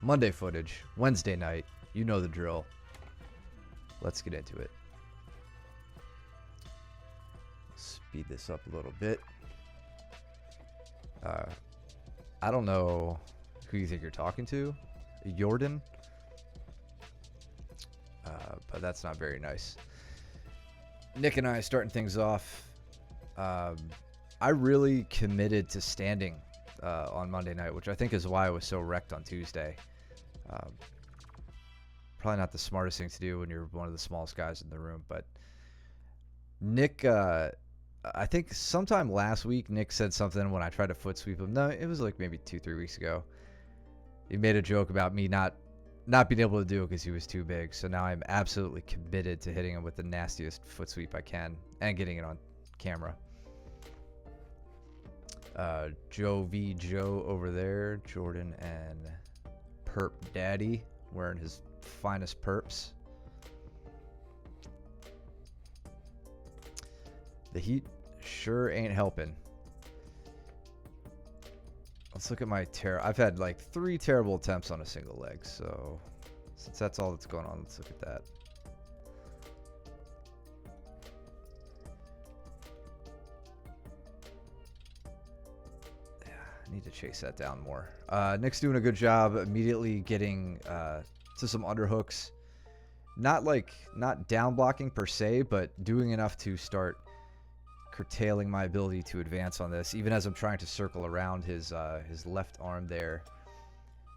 Monday footage, Wednesday night. You know the drill. Let's get into it. Speed this up a little bit. I don't know who you think you're talking to. Jordan? But that's not very nice. Nick and I starting things off. I really committed to standing on Monday night, which I think is why I was so wrecked on Tuesday. Probably not the smartest thing to do when you're one of the smallest guys in the room, but Nick, I think sometime last week, Nick said something when I tried to foot sweep him. No, it was like maybe 2-3 weeks ago. He made a joke about me not being able to do it because he was too big. So now I'm absolutely committed to hitting him with the nastiest foot sweep I can and getting it on camera. Joe V. Joe over there, Jordan and Perp Daddy wearing his finest perps. The heat sure ain't helping. Let's look at my I've had like 3 terrible attempts on a single leg, so since that's all that's going on, let's look at that. Yeah, I need to chase that down more. Nick's doing a good job immediately getting to some underhooks. Not down blocking per se, but doing enough to start curtailing my ability to advance on this, even as I'm trying to circle around his left arm there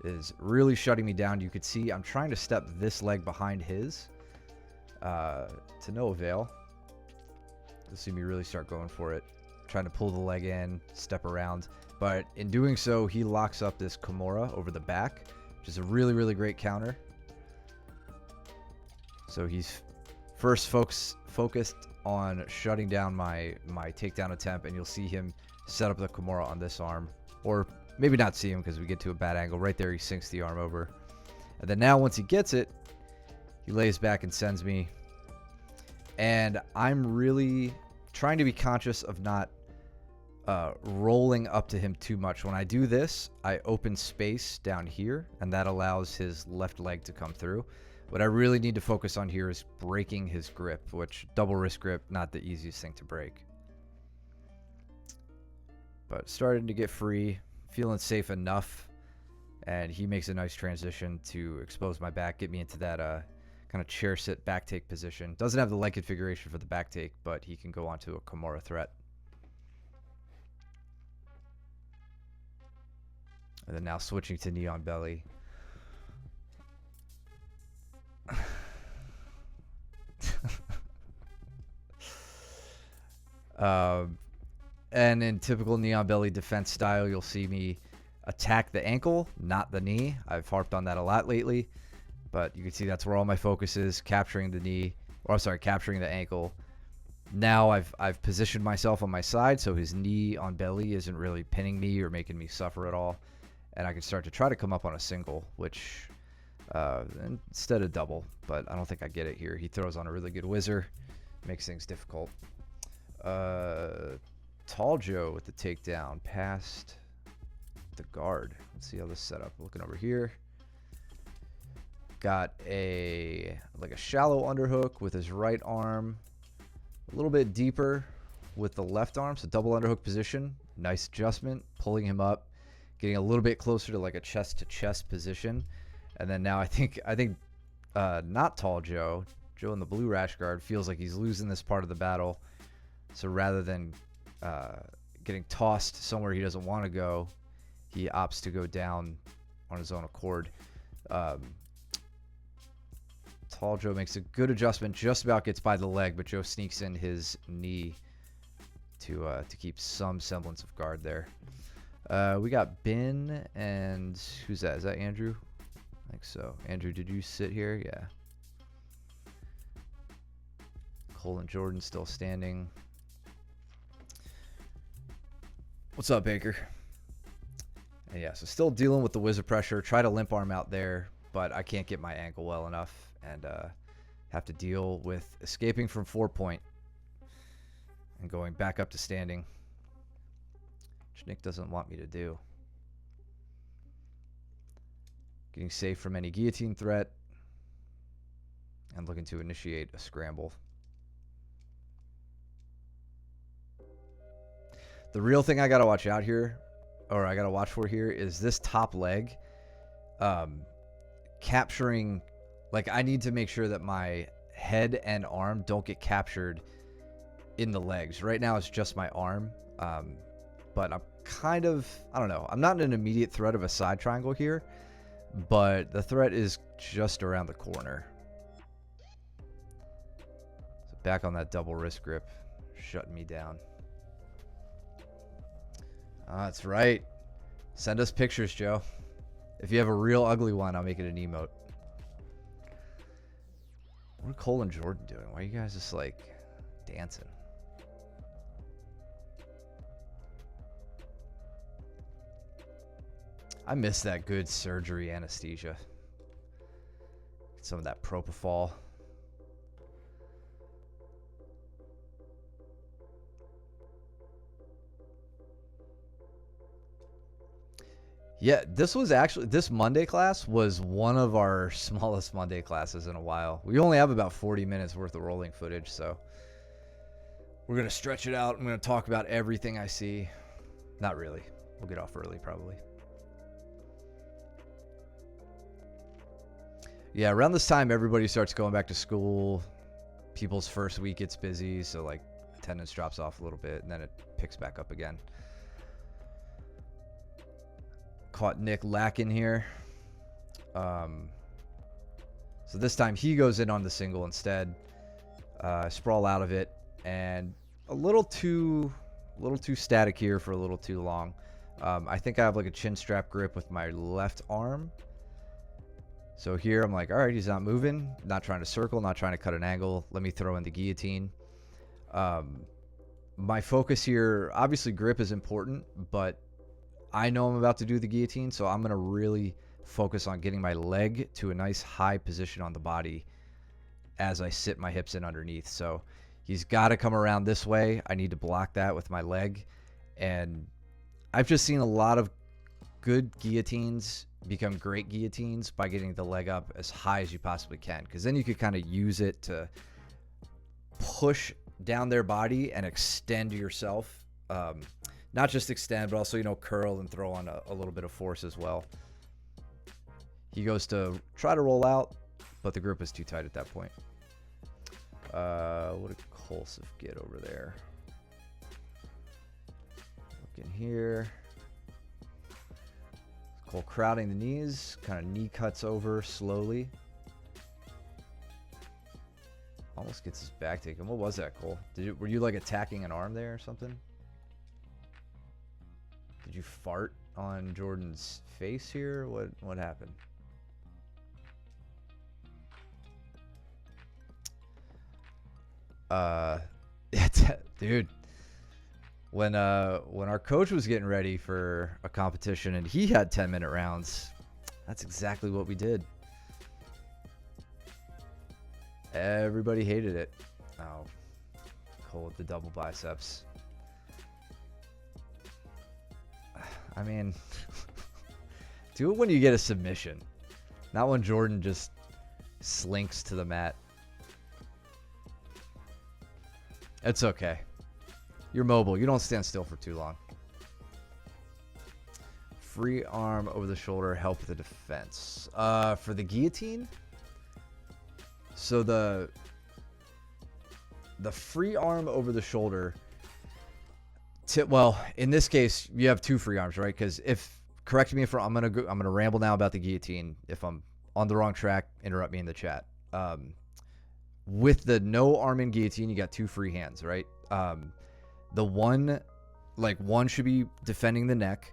is really shutting me down. You could see I'm trying to step this leg behind his to no avail. You'll see me really start going for it, trying to pull the leg in, step around, but in doing so he locks up this Kimura over the back, which is a really great counter. So he's first focused on shutting down my takedown attempt, and you'll see him set up the Kimura on this arm, or maybe not see him because we get to a bad angle. Right there, he sinks the arm over, and then now once he gets it, he lays back and sends me. And I'm really trying to be conscious of not rolling up to him too much. When I do this, I open space down here, and that allows his left leg to come through. What I really need to focus on here is breaking his grip, which double wrist grip, not the easiest thing to break. But starting to get free, feeling safe enough, and he makes a nice transition to expose my back, get me into that kind of chair sit back take position. Doesn't have the leg configuration for the back take, but he can go onto a Kimura threat. And then now switching to knee on belly. And in typical knee on belly defense style, you'll see me attack the ankle, not the knee. I've harped on that a lot lately, but you can see that's where all my focus is, capturing the knee, or I'm sorry, capturing the ankle. Now I've positioned myself on my side, so his knee on belly isn't really pinning me or making me suffer at all, and I can start to try to come up on a single, which instead of double, but I don't think I get it here. He throws on a really good whizzer, makes things difficult. Tall Joe with the takedown past the guard. Let's see how this is set up. Looking over here, got a shallow underhook with his right arm, a little bit deeper with the left arm, so double underhook position. Nice adjustment, pulling him up, getting a little bit closer to like a chest to chest position. And then now I think not Tall Joe in the blue rash guard feels like he's losing this part of the battle. So rather than getting tossed somewhere he doesn't want to go, he opts to go down on his own accord. Tall Joe makes a good adjustment, just about gets by the leg, but Joe sneaks in his knee to keep some semblance of guard there. We got Ben, and who's that? Is that Andrew? I think so. Andrew, did you sit here? Yeah. Cole and Jordan still standing. What's up, Baker? And yeah, so still dealing with the whizzer pressure. Try to limp arm out there, but I can't get my ankle well enough, and have to deal with escaping from 4-point and going back up to standing, which Nick doesn't want me to do. Getting safe from any guillotine threat. And looking to initiate a scramble. The real thing I got to watch out here, or I got to watch for here, is this top leg. Capturing, like, I need to make sure that my head and arm don't get captured in the legs. Right now it's just my arm, but I'm kind of, I don't know, I'm not in an immediate threat of a side triangle here, but the threat is just around the corner. So back on that double wrist grip, shutting me down. That's right. Send us pictures, Joe. If you have a real ugly one, I'll make it an emote. What are Cole and Jordan doing? Why are you guys just like dancing? I miss that good surgery anesthesia. Get some of that propofol. Yeah, this Monday class was one of our smallest Monday classes in a while. We only have about 40 minutes worth of rolling footage, so we're going to stretch it out. I'm going to talk about everything I see. Not really. We'll get off early probably. Yeah, around this time, everybody starts going back to school. People's first week gets busy, so like attendance drops off a little bit, and then it picks back up again. Caught Nick lacking here. So this time he goes in on the single instead. Sprawl out of it, and a little too static here for a little too long. I think I have like a chin strap grip with my left arm. So here I'm like, all right, he's not moving, not trying to circle, not trying to cut an angle. Let me throw in the guillotine. My focus here, obviously grip is important, but I know I'm about to do the guillotine, so I'm going to really focus on getting my leg to a nice high position on the body as I sit my hips in underneath. So he's got to come around this way. I need to block that with my leg. And I've just seen a lot of good guillotines become great guillotines by getting the leg up as high as you possibly can, because then you could kind of use it to push down their body and extend yourself. Not just extend, but also, you know, curl and throw on a little bit of force as well. He goes to try to roll out, but the grip is too tight at that point. What did Kolsev get over there? Look in here. Cole crowding the knees, kind of knee cuts over slowly. Almost gets his back taken. What was that, Cole? Were you like attacking an arm there or something? Did you fart on Jordan's face here? What happened? Dude, when our coach was getting ready for a competition and he had 10-minute rounds, that's exactly what we did. Everybody hated it. Oh, Cole with the double biceps. I mean, do it when you get a submission, not when Jordan just slinks to the mat. It's okay. You're mobile. You don't stand still for too long. Free arm over the shoulder, help with the defense. For the guillotine, so the free arm over the shoulder. Well, in this case, you have two free arms, right? Because correct me if I'm gonna ramble now about the guillotine. If I'm on the wrong track, interrupt me in the chat. With the no arm in guillotine, you got two free hands, right? The one should be defending the neck,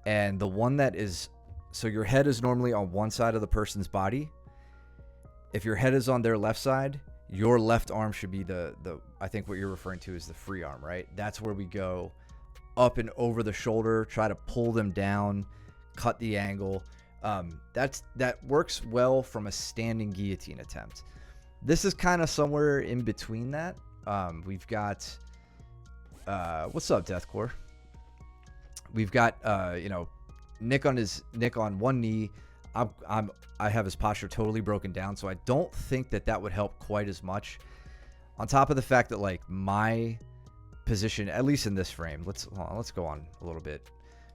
and the one that is, so your head is normally on one side of the person's body. If your head is on their left side, your left arm should be the I think what you're referring to is the free arm, right? That's where we go up and over the shoulder, try to pull them down, cut the angle. That works well from a standing guillotine attempt. This is kind of somewhere in between that. We've got what's up, Deathcore? We've got Nick on one knee. I have his posture totally broken down, so I don't think that would help quite as much. On top of the fact that like my position, at least in this frame, let's go on a little bit.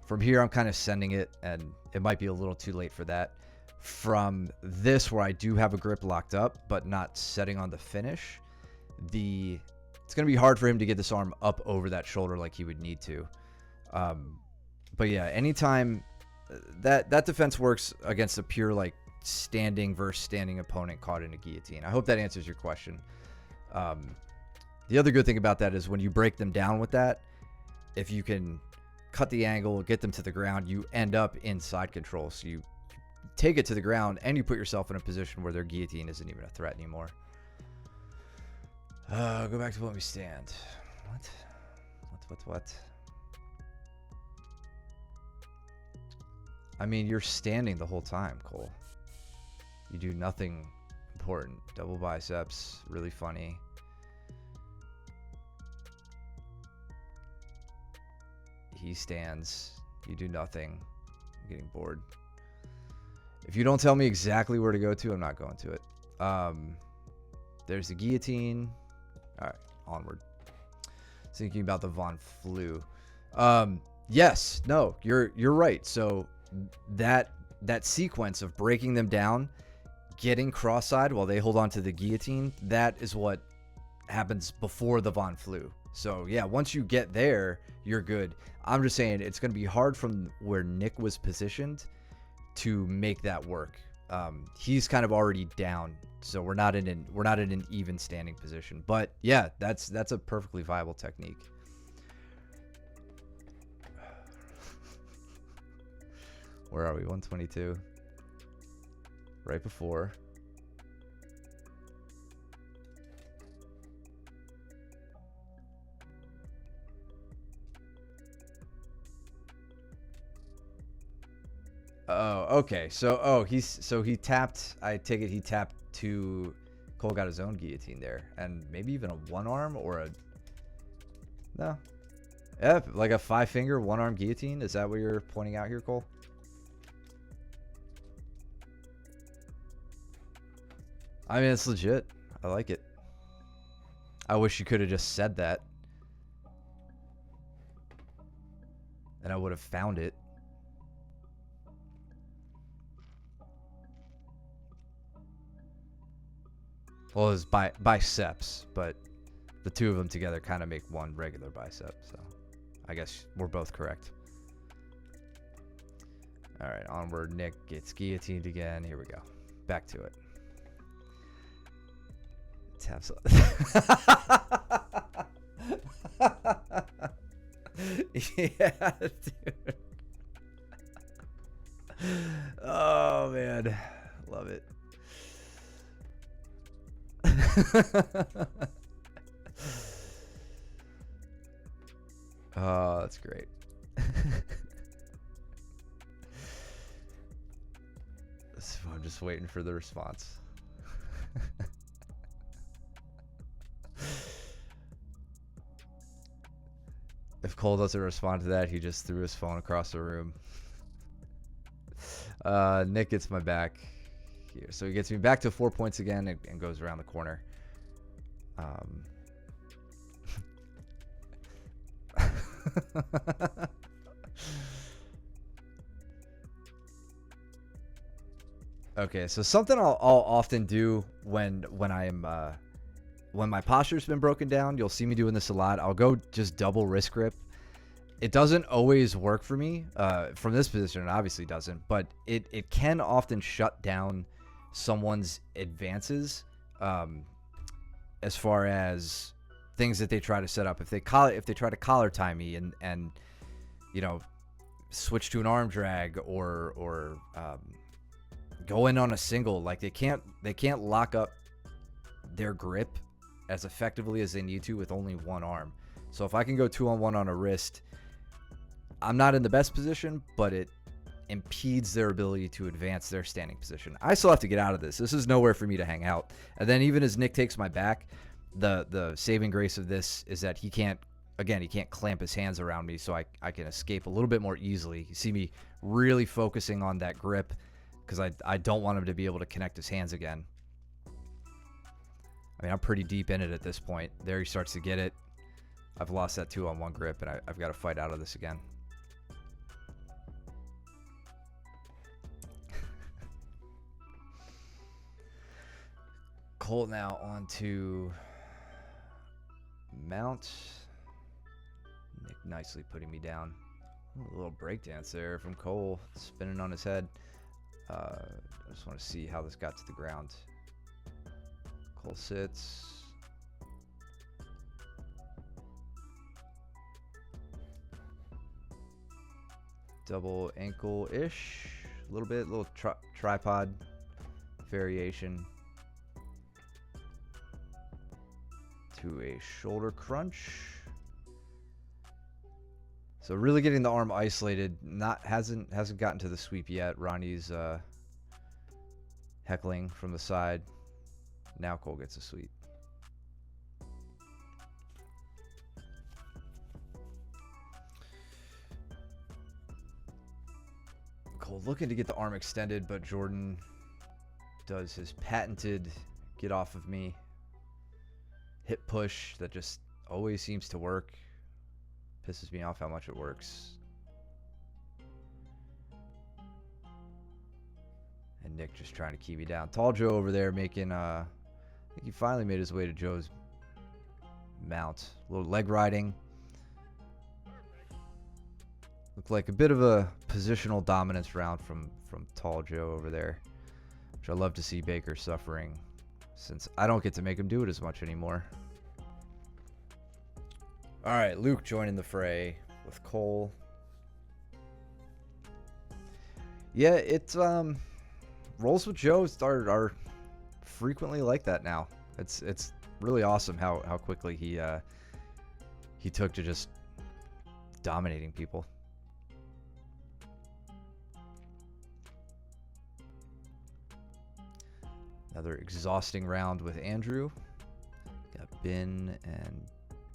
From here, I'm kind of sending it, and it might be a little too late for that. From this, where I do have a grip locked up, but not setting on the finish, it's going to be hard for him to get this arm up over that shoulder like he would need to. But yeah, anytime that defense works against a pure like standing versus standing opponent caught in a guillotine. I hope that answers your question. The other good thing about that is when you break them down with that, if you can cut the angle, get them to the ground, you end up in side control. So you take it to the ground and you put yourself in a position where their guillotine isn't even a threat anymore. Go back to let me stand. What? I mean, you're standing the whole time, Cole. You do nothing important. Double biceps, really funny. He stands. You do nothing. I'm getting bored. If you don't tell me exactly where to go to, I'm not going to it. There's the guillotine. All right, onward. Thinking about the Von Flue. Yes, no, you're right. So that sequence of breaking them down, getting cross-eyed while they hold on to the guillotine, that is what happens before the Von Flue. So yeah, once you get there, you're good. I'm just saying it's going to be hard from where Nick was positioned to make that work. He's kind of already down, so we're not in an even standing position. But yeah, that's a perfectly viable technique. Where are we? 122. Right before. Oh, okay. So, he tapped. I take it he tapped to. Cole got his own guillotine there, and maybe even a one arm or a. No. Yeah, like a 5-finger one arm guillotine. Is that what you're pointing out here, Cole? I mean, it's legit. I like it. I wish you could have just said that, and I would have found it. Well, it was biceps, but the two of them together kind of make one regular bicep. So I guess we're both correct. All right, onward. Nick gets guillotined again. Here we go. Back to it. Taps. Yeah, dude. Oh, man. Love it. Oh, that's great. So I'm just waiting for the response. If Cole doesn't respond to that, he just threw his phone across the room. Nick gets my back here. So he gets me back to 4 points again and goes around the corner. Okay, so something I'll often do when my posture's been broken down, you'll see me doing this a lot. I'll go just double wrist grip. It doesn't always work for me from this position. It obviously doesn't, but it can often shut down someone's advances as far as things that they try to set up. If they try to collar tie me and you know, switch to an arm drag or go in on a single, like they can't lock up their grip as effectively as they need to with only one arm. So if I can go 2-on-1 on a wrist, I'm not in the best position, but it impedes their ability to advance their standing position. I still have to get out of this. This is nowhere for me to hang out. And then even as Nick takes my back, the saving grace of this is that he can't clamp his hands around me, so I can escape a little bit more easily. You see me really focusing on that grip, because I don't want him to be able to connect his hands again. I mean, I'm pretty deep in it at this point. There he starts to get it. I've lost that 2-on-1 grip, and I've got to fight out of this again. Cole now onto Mount. Nick nicely putting me down. A little breakdance there from Cole, spinning on his head. I just want to see how this got to the ground. Cole sits. Double ankle-ish. A little bit, little tripod variation. To a shoulder crunch. So really getting the arm isolated. Hasn't gotten to the sweep yet. Ronnie's heckling from the side. Now Cole gets a sweep. Cole looking to get the arm extended, but Jordan does his patented get off of me hip push that just always seems to work. Pisses me off how much it works. And Nick just trying to keep me down. Tall Joe over there making I think he finally made his way to Joe's mount. A little leg riding. Looked like a bit of a positional dominance round from Tall Joe over there, which I love to see Baker suffering, since I don't get to make him do it as much anymore. All right, Luke joining the fray with Cole. Yeah, it's rolls with Joe are frequently like that now. It's really awesome how quickly he took to just dominating people. Another exhausting round with Andrew. Got Ben and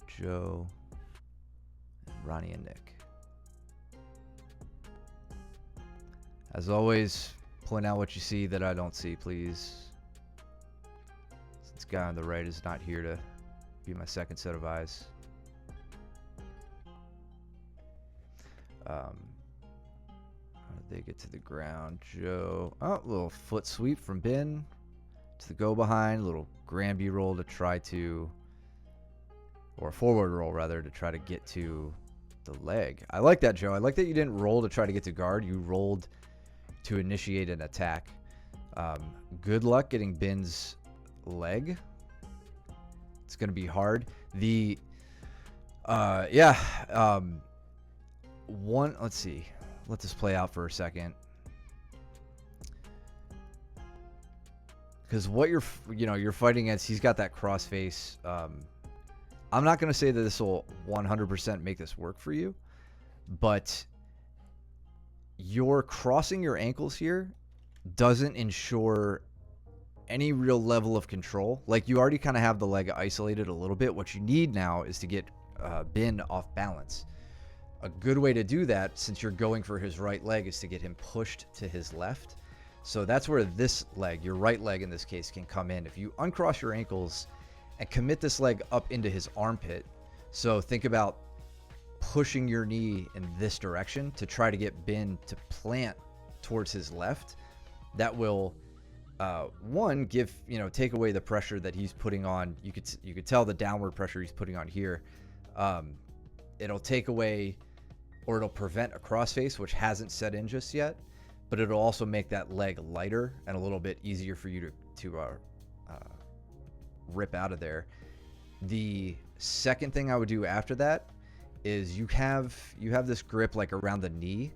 Joe and Ronnie and Nick. As always, point out what you see that I don't see, please. This guy on the right is not here to be my second set of eyes. How did they get to the ground? Joe. Oh, a little foot sweep from Ben to the go behind. Little Granby roll to try to, or a forward roll rather, to try to get to the leg. I like that, Joe. I like that you didn't roll to try to get to guard. You rolled to initiate an attack. Good luck getting Ben's leg. It's going to be hard. Let's see. Let this play out for a second. Because what you're fighting against, he's got that cross face. I'm not going to say that this will 100% make this work for you, but you're crossing your ankles here doesn't ensure any real level of control. Like, you already kind of have the leg isolated a little bit. What you need now is to get Ben off balance. A good way to do that, since you're going for his right leg, is to get him pushed to his left. So that's where this leg, your right leg in this case, can come in. If you uncross your ankles and commit this leg up into his armpit, so think about pushing your knee in this direction to try to get Ben to plant towards his left. That will take away the pressure that he's putting on. You could tell the downward pressure he's putting on here. It'll take away, or it'll prevent a crossface, which hasn't set in just yet, but it'll also make that leg lighter and a little bit easier for you to rip out of there. The second thing I would do after that is you have this grip like around the knee.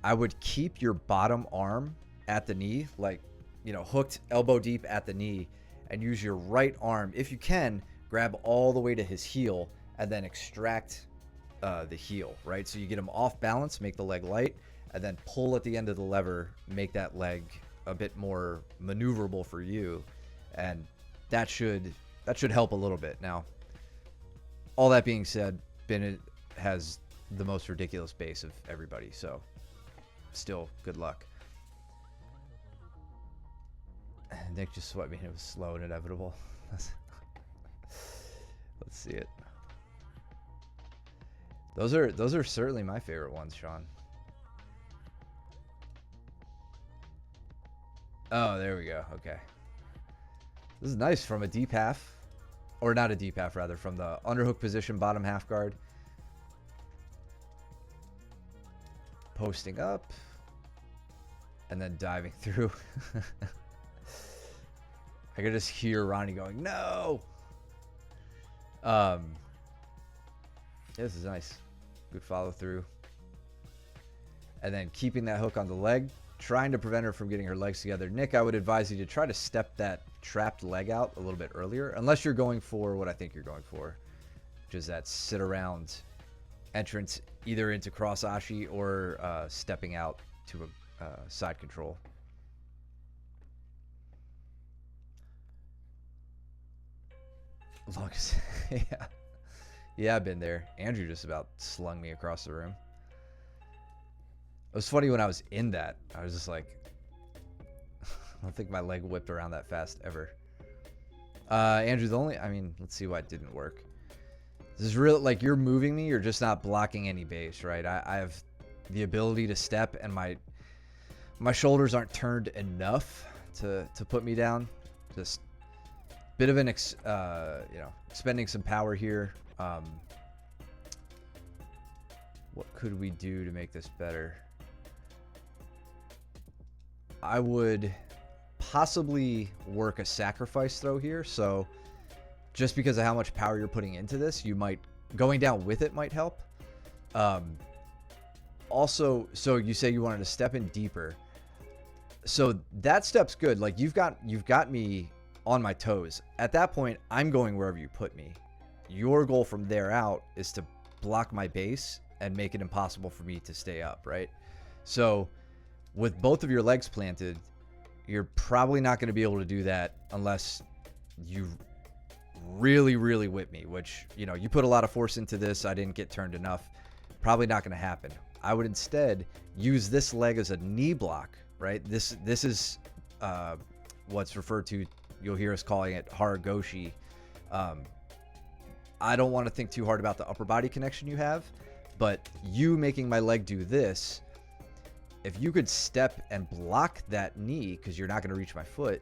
I would keep your bottom arm at the knee, like, hooked elbow deep at the knee, and use your right arm, if you can, grab all the way to his heel and then extract the heel, right? So you get him off balance, make the leg light, and then pull at the end of the lever, make that leg a bit more maneuverable for you, and that should help a little bit. Now, all that being said, Bennett has the most ridiculous base of everybody, so still good luck. Nick just swept me. It was slow and inevitable. Let's see it. Those are certainly my favorite ones, Sean. Oh, there we go. Okay. This is nice from a deep half. Or not a deep half, rather. From the underhook position, bottom half guard. Posting up. And then diving through. I could just hear Ronnie going, no! This is nice. Good follow through. And then keeping that hook on the leg. Trying to prevent her from getting her legs together. Nick, I would advise you to try to step that trapped leg out a little bit earlier. Unless you're going for what I think you're going for. Which is that sit around entrance either into cross ashi or stepping out to a side control. Long as, yeah, I've been there. Andrew just about slung me across the room. It was funny when I was in that. I was just like, I don't think my leg whipped around that fast ever. Andrew, let's see why it didn't work. This is real, like you're moving me, you're just not blocking any base, right? I have the ability to step and my shoulders aren't turned enough to put me down. Just bit of an, expending some power here. What could we do to make this better? I would possibly work a sacrifice throw here. So just because of how much power you're putting into this, going down with it might help. Also, so you say you wanted to step in deeper. So that step's good. Like you've got me on my toes. At that point, I'm going wherever you put me. Your goal from there out is to block my base and make it impossible for me to stay up, right? So with both of your legs planted, you're probably not going to be able to do that unless you really, really whip me, which, you put a lot of force into this. I didn't get turned enough. Probably not going to happen. I would instead use this leg as a knee block, right? This is what's referred to, you'll hear us calling it haragoshi. I don't want to think too hard about the upper body connection you have, but you making my leg do this, if you could step and block that knee, because you're not going to reach my foot,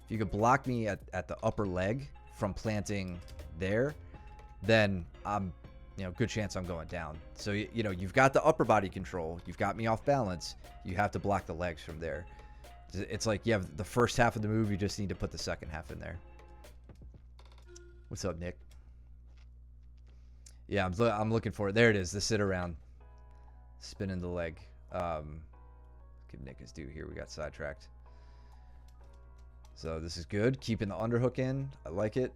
if you could block me at the upper leg from planting there, then I'm, good chance I'm going down. So, you've got the upper body control. You've got me off balance. You have to block the legs from there. It's like you have the first half of the move. You just need to put the second half in there. What's up, Nick? Yeah, I'm looking for it. There it is. The sit around. Spinning the leg. Give Nick his due here. We got sidetracked. So this is good. Keeping the underhook in. I like it.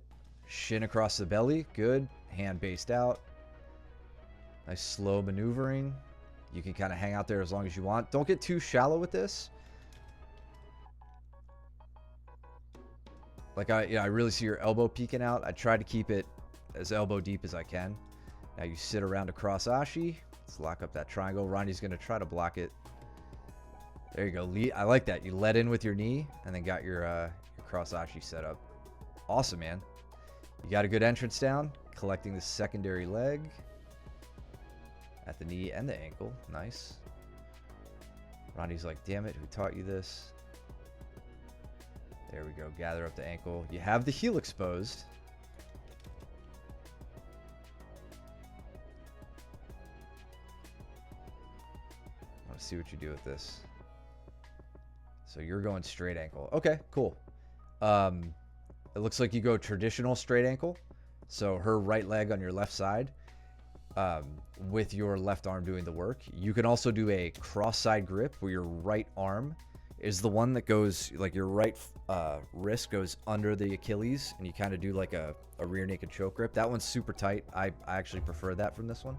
Shin across the belly. Good. Hand based out. Nice slow maneuvering. You can kind of hang out there as long as you want. Don't get too shallow with this. Like I really see your elbow peeking out. I try to keep it as elbow deep as I can. Now you sit around across ashi. Let's lock up that triangle. Ronnie's going to try to block it. There you go. I like that. You let in with your knee and then got your cross ashi set up. Awesome, man. You got a good entrance down. Collecting the secondary leg at the knee and the ankle. Nice. Ronnie's like, damn it, who taught you this? There we go. Gather up the ankle. You have the heel exposed. I want to see what you do with this. So you're going straight ankle. Okay, cool. It looks like you go traditional straight ankle. So her right leg on your left side with your left arm doing the work. You can also do a cross side grip where your right arm is the one that goes, like your right wrist goes under the Achilles and you kind of do like a rear naked choke grip. That one's super tight. I actually prefer that from this one.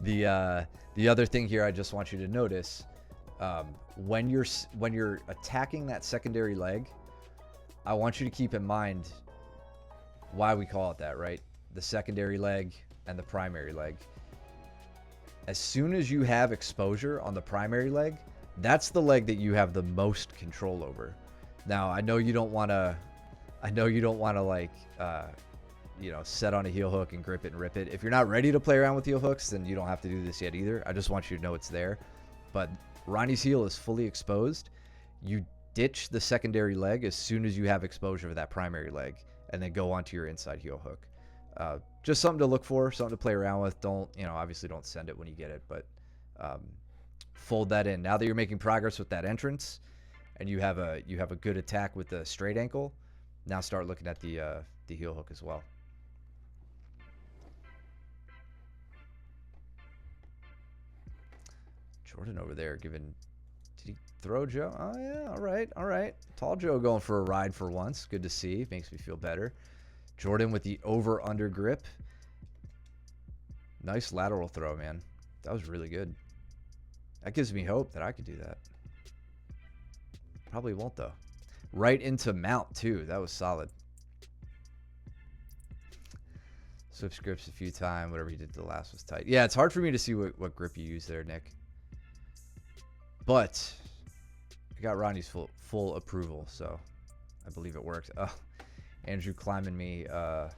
The other thing here I just want you to notice, when you're attacking that secondary leg, I want you to keep in mind why we call it that, right? The secondary leg and the primary leg. As soon as you have exposure on the primary leg, that's the leg that you have the most control over. Now, I know you don't want to like, you know, set on a heel hook and grip it and rip it. If you're not ready to play around with heel hooks, then you don't have to do this yet either. I just want you to know it's there. But Ronnie's heel is fully exposed. You ditch the secondary leg as soon as you have exposure to that primary leg, and then go onto your inside heel hook. Just something to look for, something to play around with. Don't, you know, obviously don't send it when you get it, but fold that in. Now that you're making progress with that entrance, and you have a good attack with the straight ankle, now start looking at the heel hook as well. Jordan over there giving. Did he throw Joe? Oh yeah, all right. Tall Joe going for a ride for once. Good to see. Makes me feel better. Jordan with the over-under grip. Nice lateral throw, man. That was really good. That gives me hope that I could do that. Probably won't, though. Right into mount, too. That was solid. Switch grips a few times. Whatever he did the last was tight. Yeah, it's hard for me to see what grip you use there, Nick. But I got Ronnie's full approval, so I believe it worked. Oh, Andrew climbing me. This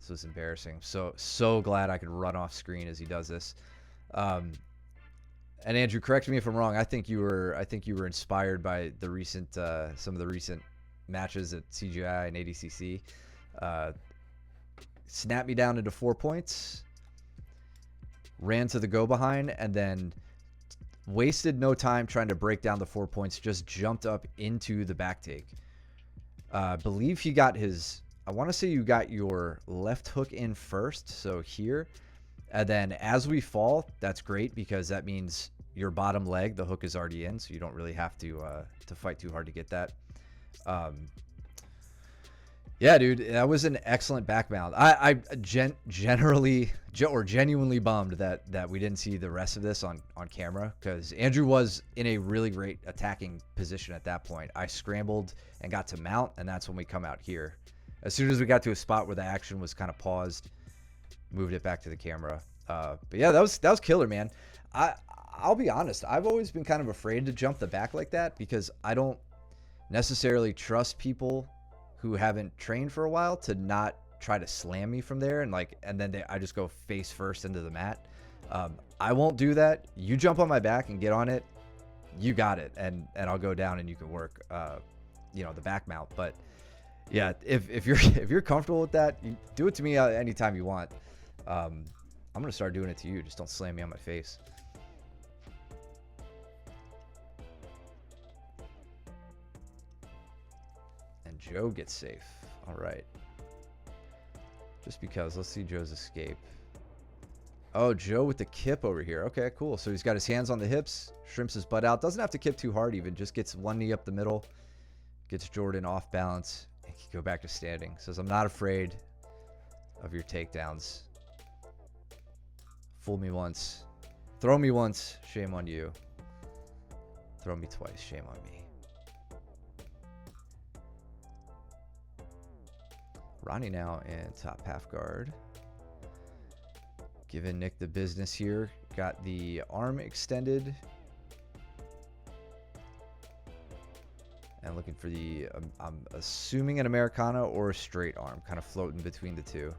was embarrassing. So glad I could run off screen as he does this. And Andrew, correct me if I'm wrong. I think you were inspired by the recent some of the recent matches at CGI and ADCC. Snapped me down into 4 points. Ran to the go behind and then wasted no time trying to break down the 4 points. Just jumped up into the back take. Believe he got his. I want to say you got your left hook in first, so here, and then as we fall, that's great because that means your bottom leg, the hook is already in, so you don't really have to fight too hard to get that. Yeah, dude, that was an excellent back mount. I genuinely bummed that we didn't see the rest of this on camera because Andrew was in a really great attacking position at that point. I scrambled and got to mount, and that's when we come out here. As soon as we got to a spot where the action was kind of paused, moved it back to the camera. But yeah, that was killer, man. I'll be honest. I've always been kind of afraid to jump the back like that because I don't necessarily trust people who haven't trained for a while to not try to slam me from there and then I just go face first into the mat. I won't do that. You jump on my back and get on it, you got it, and I'll go down and you can work you know, the back mount. But yeah, if you're comfortable with that, you do it to me anytime you want. I'm gonna start doing it to you. Just don't slam me on my face. Joe gets safe. All right. Just because. Let's see Joe's escape. Oh, Joe with the kip over here. Okay, cool. So he's got his hands on the hips, shrimps his butt out. Doesn't have to kip too hard even. Just gets one knee up the middle. Gets Jordan off balance. And can go back to standing. Says, I'm not afraid of your takedowns. Fool me once. Throw me once. Shame on you. Throw me twice. Shame on me. Ronnie now in top half guard. Giving Nick the business here. Got the arm extended. And looking for the, I'm assuming an Americana or a straight arm. Kind of floating between the two.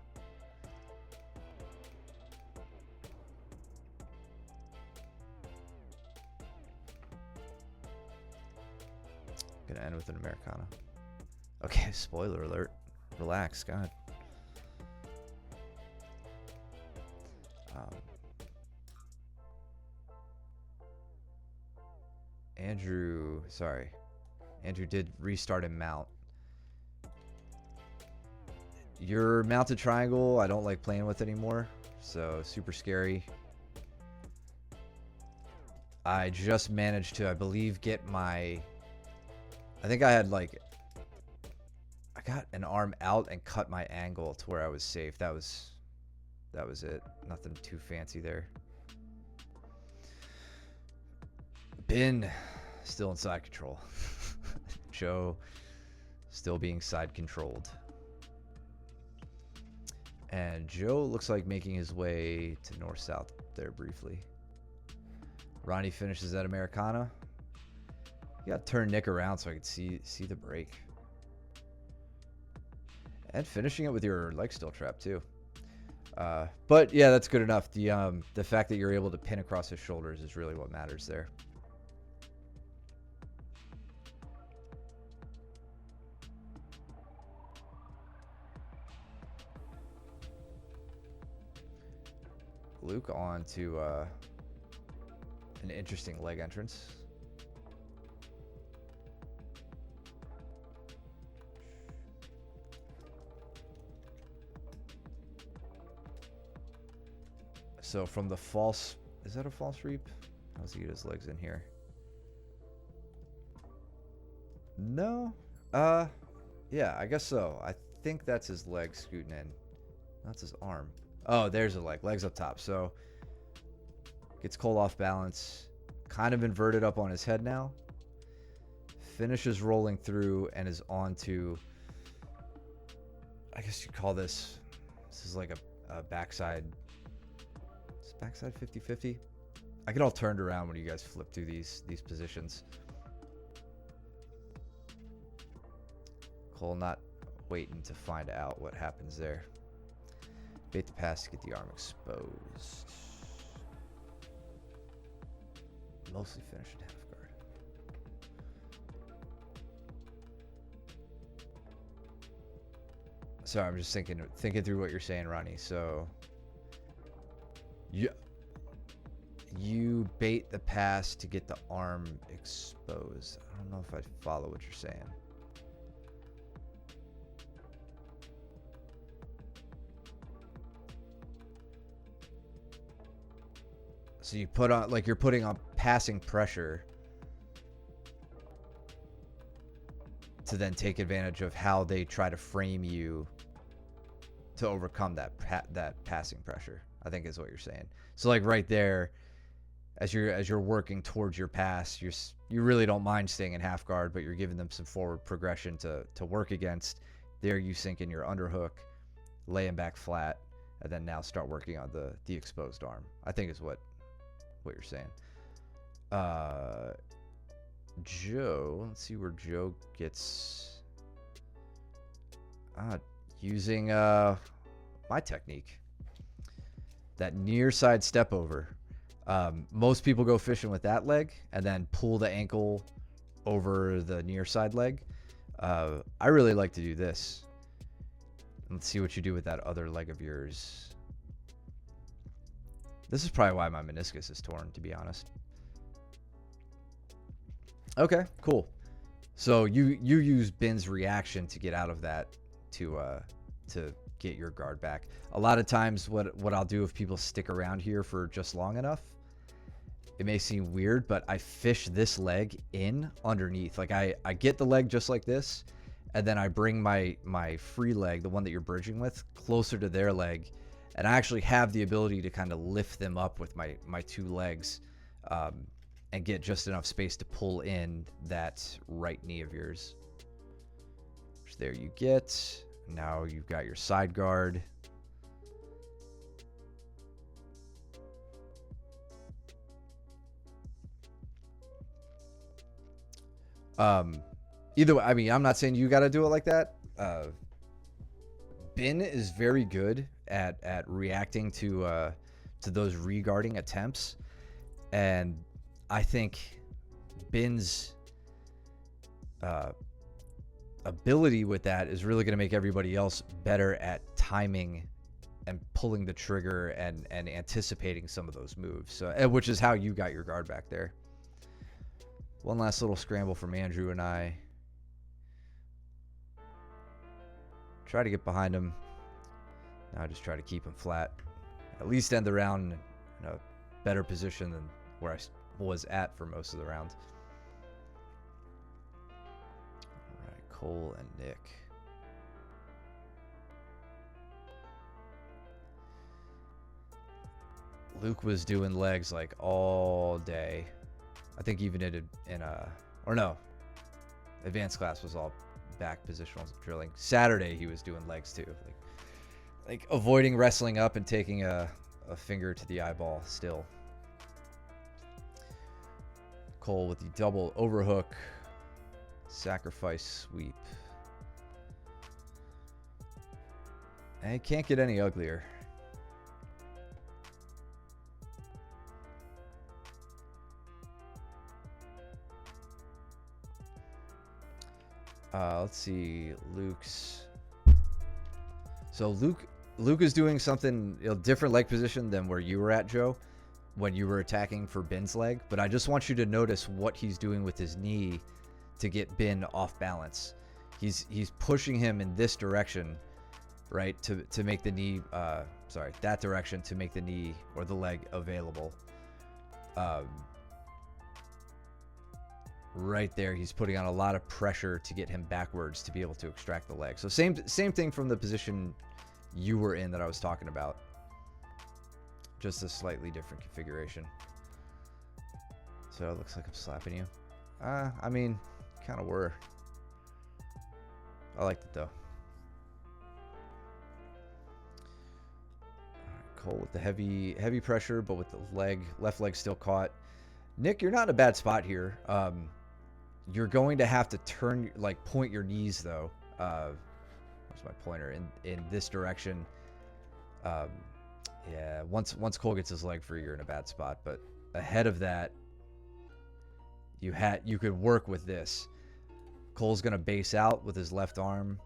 Gonna end with an Americana. Okay, spoiler alert. Relax, God. Andrew did restart and mount. Your mounted triangle, I don't like playing with anymore, so super scary. I just managed to, I believe, get my, I think I had like, I got an arm out and cut my angle to where I was safe. That was it. Nothing too fancy there. Ben still in side control. Joe still being side controlled. And Joe looks like making his way to north-south there briefly. Ronnie finishes that Americana. You got to turn Nick around so I could see the break. And finishing it with your leg steel trap too. But yeah, that's good enough. The fact that you're able to pin across his shoulders is really what matters there. Luke on to an interesting leg entrance. So from the false, is that a false reap? How does he get his legs in here? No. Yeah, I guess so. I think that's his leg scooting in. That's his arm. Oh, there's a leg. Leg's up top. So gets Cole off balance. Kind of inverted up on his head now. Finishes rolling through and is on to, I guess you'd call this is like a backside. Is backside 50-50? I get all turned around when you guys flip through these positions. Cole not waiting to find out what happens there. Bait the pass to get the arm exposed. Mostly finished in half guard. Sorry, I'm just thinking through what you're saying, Ronnie. So you bait the pass to get the arm exposed. I don't know if I follow what you're saying. So you put on, like, you're putting on passing pressure to then take advantage of how they try to frame you to overcome that passing pressure, I think is what you're saying. So like right there, as you're working towards your pass, you really don't mind staying in half guard, but you're giving them some forward progression to work against. There you sink in your underhook, laying back flat, and then now start working on the exposed arm, I think is what you're saying. Joe, let's see where Joe gets using my technique, that near side step over. Most people go fishing with that leg and then pull the ankle over the near side leg. I really like to do this. Let's see what you do with that other leg of yours. This is probably why my meniscus is torn, to be honest. Okay, cool. So you use Ben's reaction to get out of that to get your guard back. A lot of times what I'll do if people stick around here for just long enough, it may seem weird, but I fish this leg in underneath. Like I get the leg just like this, and then I bring my free leg, the one that you're bridging with, closer to their leg. And I actually have the ability to kind of lift them up with my two legs and get just enough space to pull in that right knee of yours. Which there you get. Now you've got your side guard. Either way, I mean, I'm not saying you got to do it like that. Ben is very good at reacting to those regarding attempts, and I think Ben's ability with that is really going to make everybody else better at timing and pulling the trigger and anticipating some of those moves. So, which is how you got your guard back there. One last little scramble from Andrew and I. Try to get behind him. Now I just try to keep him flat. At least end the round in a better position than where I was at for most of the round. All right, Cole and Nick. Luke was doing legs like all day. I think even advanced class was all back positional drilling. Saturday he was doing legs too, like avoiding wrestling up and taking a finger to the eyeball still. Cole with the double overhook. Sacrifice sweep. And it can't get any uglier. Let's see, Luke's. So Luke is doing something, different leg position than where you were at, Joe, when you were attacking for Bin's leg. But I just want you to notice what he's doing with his knee to get Bin off balance. He's pushing him in this direction, right, to make the knee, that direction to make the knee or the leg available. Right there, he's putting on a lot of pressure to get him backwards to be able to extract the leg. So same thing from the position you were in that I was talking about. Just a slightly different configuration. So it looks like I'm slapping you. I mean, kind of were. I liked it though. Cole with the heavy pressure, but with the left leg still caught. Nick, you're not in a bad spot here. You're going to have to point your knees though. Where's my pointer? In this direction. Yeah, once Cole gets his leg free, you're in a bad spot. But ahead of that, you could work with this. Cole's gonna base out with his left arm.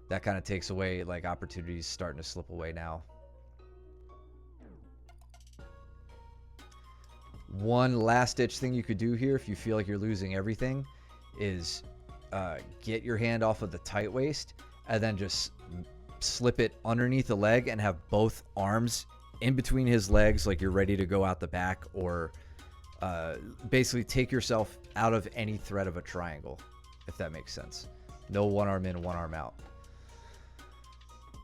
That kind of takes away opportunities starting to slip away now. One last ditch thing you could do here if you feel like you're losing everything is get your hand off of the tight waist and then just slip it underneath the leg and have both arms in between his legs like you're ready to go out the back, or basically take yourself out of any threat of a triangle, if that makes sense. No one arm in, one arm out.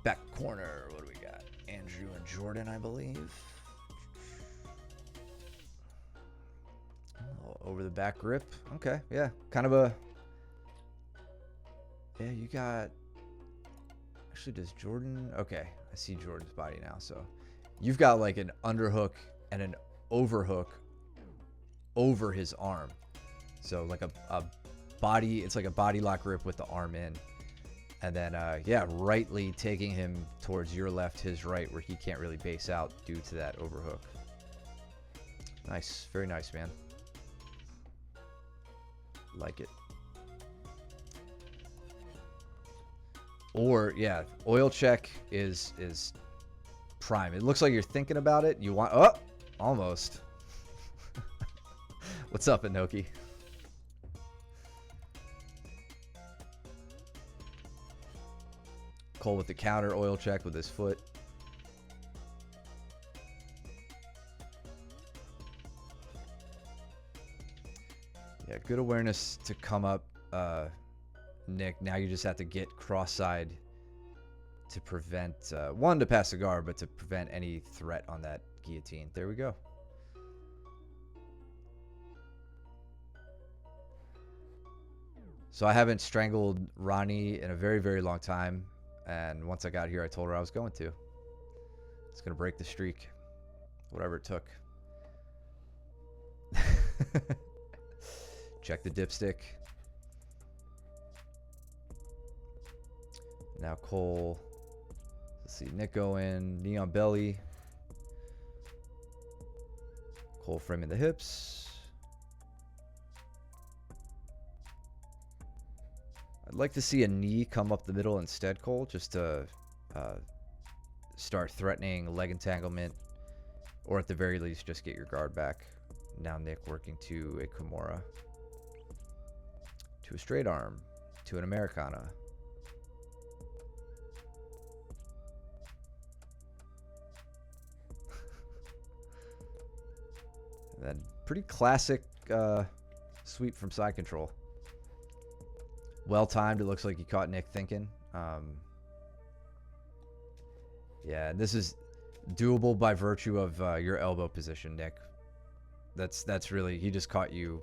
Back corner, what do we got? Andrew and Jordan, I believe. Over the back grip. Okay, yeah. Kind of a... Yeah, you got... Actually, does Jordan... Okay, I see Jordan's body now. So you've got an underhook and an overhook over his arm. So a body... It's like a body lock grip with the arm in. And then, yeah, rightly taking him towards your left, his right, where he can't really base out due to that overhook. Nice. Very nice, man. Like it. Or yeah, oil check is prime. It looks like you're thinking about it. You want almost. What's up, Inoki? Cole with the counter oil check with his foot. Yeah, good awareness to come up, Nick. Now you just have to get cross-side to prevent, one, to pass the guard, but to prevent any threat on that guillotine. There we go. So I haven't strangled Ronnie in a very, very long time. And once I got here, I told her I was going to. It's going to break the streak. Whatever it took. Check the dipstick. Now Cole. Let's see. Nick go in. Knee on belly. Cole framing the hips. I'd like to see a knee come up the middle instead, Cole, just to start threatening leg entanglement, or at the very least, just get your guard back. Now Nick working to a Kimura, to a straight arm, to an Americana. And then pretty classic sweep from side control. Well timed. It looks like you caught Nick thinking. Yeah, this is doable by virtue of your elbow position, Nick. That's really, he just caught you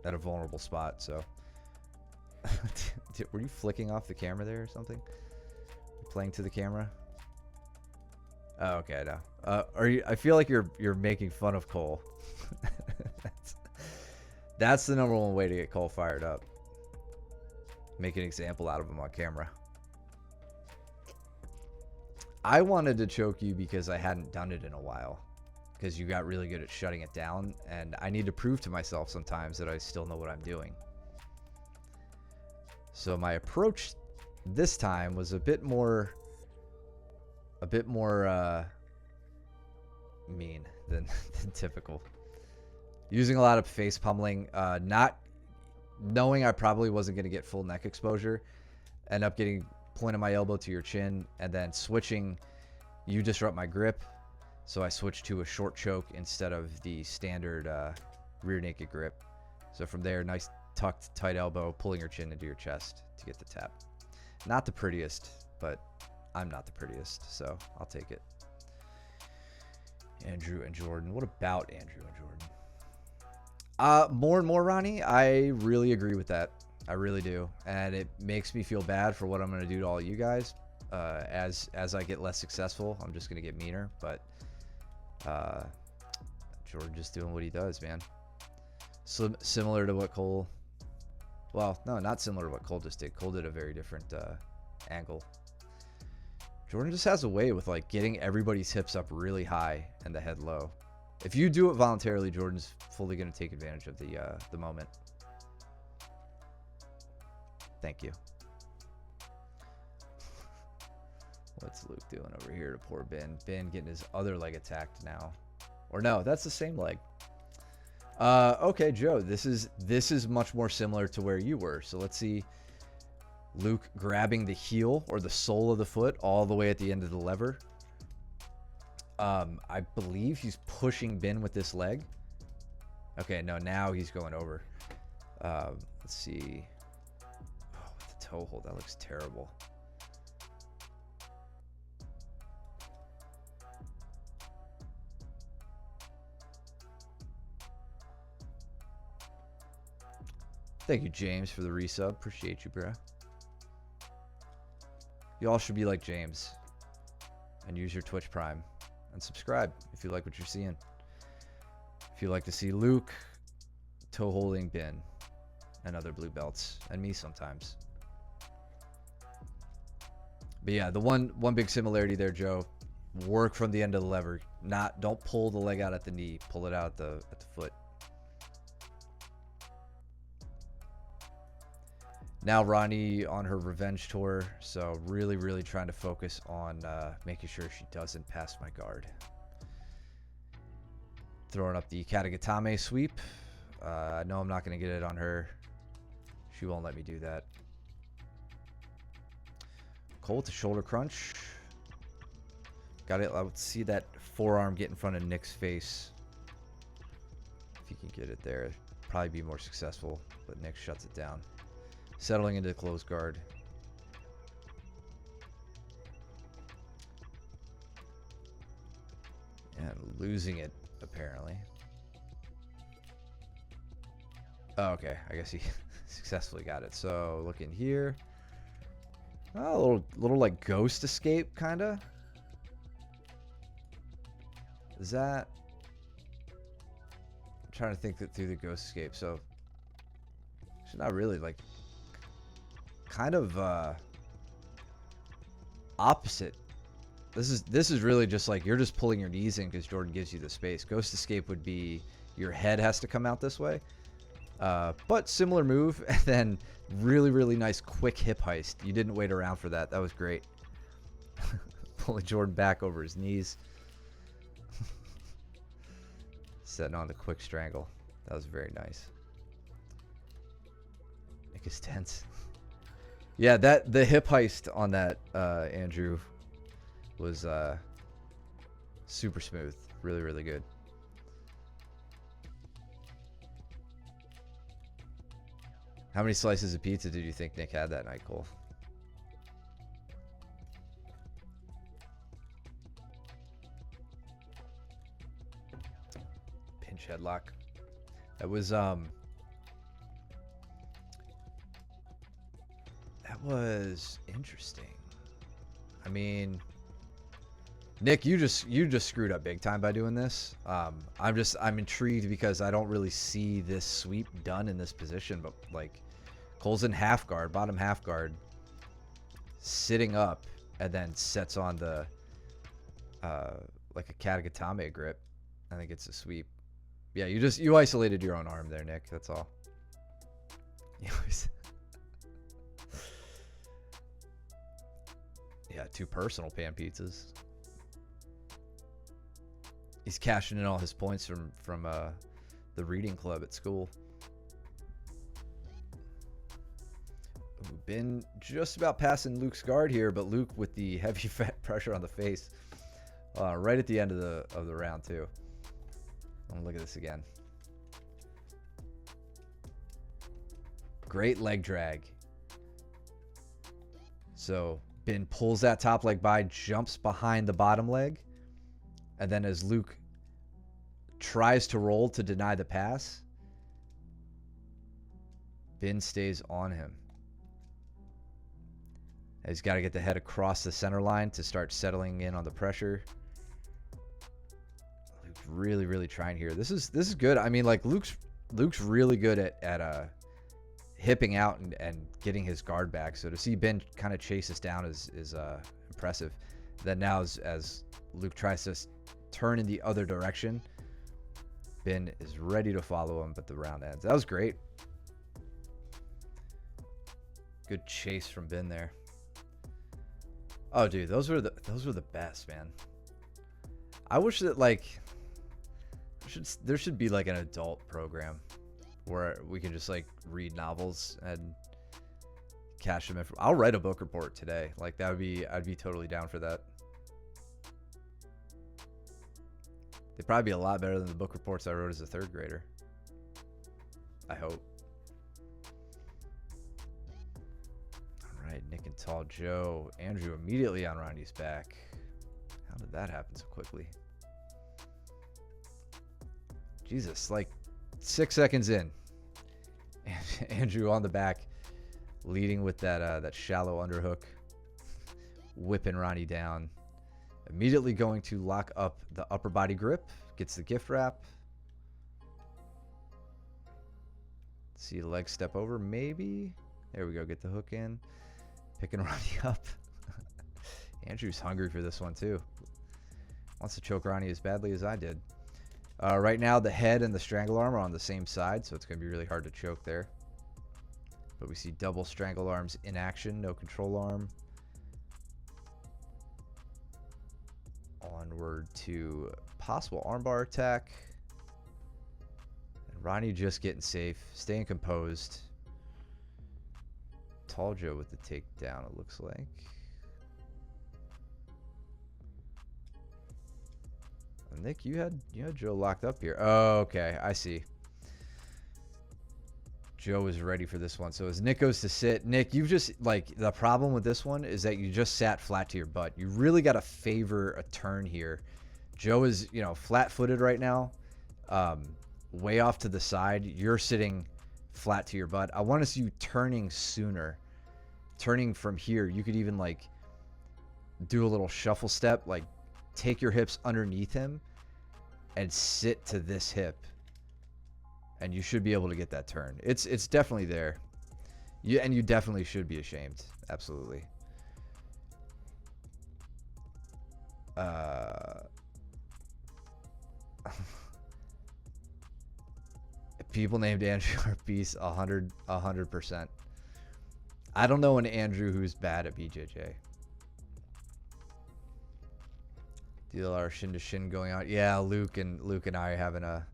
at a vulnerable spot. So, were you flicking off the camera there or something? Playing to the camera? Oh, okay, no. Are you? I feel like you're making fun of Cole. That's the number one way to get Cole fired up. Make an example out of him on camera. I wanted to choke you because I hadn't done it in a while. Because you got really good at shutting it down. And I need to prove to myself sometimes that I still know what I'm doing. So my approach this time was a bit more mean than typical. Using a lot of face pummeling, not knowing I probably wasn't going to get full neck exposure, end up getting point of my elbow to your chin, and then switching, you disrupt my grip, so I switched to a short choke instead of the standard rear naked grip. So from there, nice tucked tight elbow, pulling your chin into your chest to get the tap. Not the prettiest, but I'm not the prettiest, so I'll take it. Andrew and Jordan. What about Andrew and Jordan? More and more, Ronnie. I really agree with that. I really do, and it makes me feel bad for what I'm going to do to all you guys. As I get less successful, I'm just going to get meaner. But Jordan just doing what he does, man. So similar to what Cole. Well, no, not similar to what Cole just did. Cole did a very different angle. Jordan just has a way with like getting everybody's hips up really high and the head low. If you do it voluntarily, Jordan's fully going to take advantage of the moment. Thank you. What's Luke doing over here to poor Ben? Ben getting his other leg attacked now. Or no, that's the same leg. Okay, Joe, this is much more similar to where you were. So let's see Luke grabbing the heel or the sole of the foot all the way at the end of the lever. I believe he's pushing Ben with this leg. Okay, no, now he's going over. Let's see. Oh, with the toe hold, that looks terrible. Thank you, James, for the resub. Appreciate you, bro. You all should be like James and use your Twitch Prime and subscribe if you like what you're seeing. If you like to see Luke toe holding Ben and other blue belts and me sometimes. But yeah, the one big similarity there, Joe, work from the end of the lever. Don't pull the leg out at the knee, pull it out at the foot. Now Ronnie on her revenge tour, so really trying to focus on making sure she doesn't pass my guard. Throwing up the Katagatame sweep. I know I'm not going to get it on her. She won't let me do that. Cole to shoulder crunch. Got it. Let's see that forearm get in front of Nick's face. If you can get it there, probably be more successful, but Nick shuts it down. Settling into the closed guard. And losing it, apparently. Oh, okay. I guess he successfully got it. So, looking here. Oh, a little like ghost escape, kind of. Is that... I'm trying to think through the ghost escape. So, it's not really like... kind of opposite. This is really just like you're just pulling your knees in because Jordan gives you the space. Ghost escape would be your head has to come out this way, but similar move. And then really nice quick hip heist. You didn't wait around for that. That was great. Pulling Jordan back over his knees. Setting on the quick strangle. That was very nice. Make us tense. Yeah, the hip heist on that, Andrew, was super smooth. Really good. How many slices of pizza did you think Nick had that night, Cole? Pinch headlock. That was That was interesting. I mean, Nick, you just screwed up big time by doing this. I'm intrigued because I don't really see this sweep done in this position, but like Cole's in half guard, bottom half guard, sitting up, and then sets on the like a Katagatame grip. I think it's a sweep. Yeah, you isolated your own arm there, Nick. That's all. Yeah, 2 personal pan pizzas. He's cashing in all his points from the reading club at school. Ooh, been just about passing Luke's guard here, but Luke with the heavy fat pressure on the face, right at the end of the round too. Look at this again. Great leg drag. So Bin pulls that top leg by, jumps behind the bottom leg. And then as Luke tries to roll to deny the pass, Bin stays on him. He's got to get the head across the center line to start settling in on the pressure. Luke's really, really trying here. This is good. I mean, like Luke's really good at hipping out and getting his guard back. So to see Ben kind of chase us down is impressive. Then now as Luke tries to turn in the other direction, Ben is ready to follow him, but the round ends. That was great. Good chase from Ben there. Oh, dude, those were the best, man. I wish that there should be like an adult program where we can just like read novels and cash them in. I'll write a book report today. Like I'd be totally down for that. They'd probably be a lot better than the book reports I wrote as a 3rd grader. I hope. All right, Nick and Tall Joe. Andrew immediately on Ronnie's back. How did that happen so quickly? Jesus, like 6 seconds in. Andrew on the back, leading with that shallow underhook, whipping Ronnie down. Immediately going to lock up the upper body grip. Gets the gift wrap. See the leg step over, maybe. There we go. Get the hook in. Picking Ronnie up. Andrew's hungry for this one too. Wants to choke Ronnie as badly as I did. Right now, the head and the strangle arm are on the same side, so it's going to be really hard to choke there. But we see double strangle arms in action, no control arm. Onward to possible armbar attack. And Ronnie just getting safe, staying composed. Tall Joe with the takedown, it looks like. Nick, you had Joe locked up here. Oh, okay, I see. Joe is ready for this one. So as Nick goes to sit, Nick, you've just, like, the problem with this one is that you just sat flat to your butt. You really got to favor a turn here. Joe is, flat-footed right now, way off to the side. You're sitting flat to your butt. I want to see you turning sooner. Turning from here, you could even, like, do a little shuffle step, like, take your hips underneath him and sit to this hip, and you should be able to get that turn. It's definitely there. You definitely should be ashamed. Absolutely. People named Andrew are beasts 100%. I don't know an Andrew who's bad at BJJ. DLR shin to shin going on. Yeah, Luke and I are having a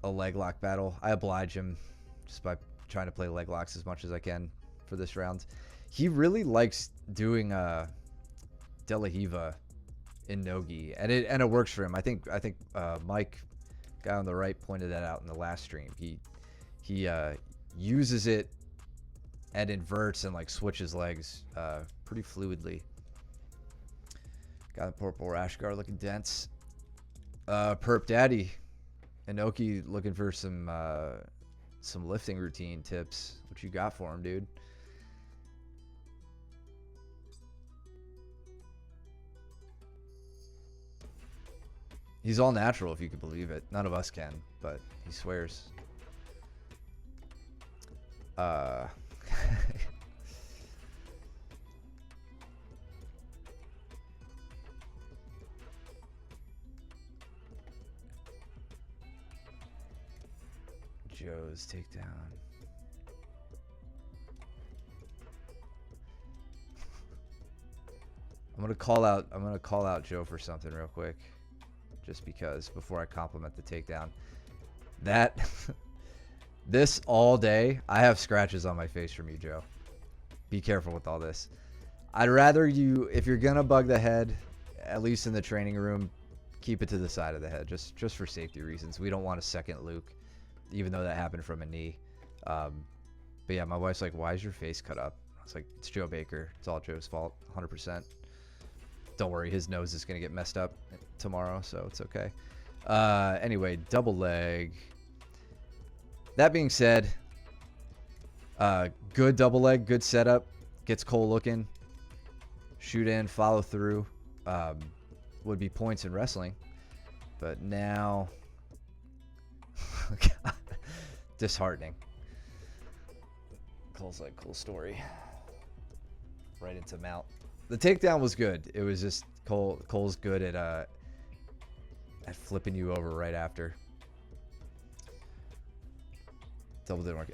leg lock battle. I oblige him just by trying to play leg locks as much as I can for this round. He really likes doing De La Hiva in Nogi, and it works for him. I think Mike, guy on the right, pointed that out in the last stream. He uses it and inverts and like switches legs pretty fluidly. Got the purple rash guard looking dense. Perp Daddy Inoki looking for some lifting routine tips. What you got for him, dude? He's all natural, if you could believe it. None of us can, but he swears. Joe's takedown. I'm gonna call out Joe for something real quick, just because before I compliment the takedown. That this all day, I have scratches on my face from you, Joe. Be careful with all this. I'd rather you, if you're gonna bug the head, at least in the training room, keep it to the side of the head, just for safety reasons. We don't want a second Luke, even though that happened from a knee. But yeah, my wife's like, "Why is your face cut up?" I was like, "It's Joe Baker. It's all Joe's fault, 100%. Don't worry, his nose is gonna get messed up tomorrow, so it's okay." Anyway, double leg. That being said, good double leg, good setup, gets Cole looking, shoot in, follow through, would be points in wrestling. But now, God, disheartening. Cole's like, "Cool story." Right into mount. The takedown was good. It was just Cole's good at flipping you over right after. Double didn't work.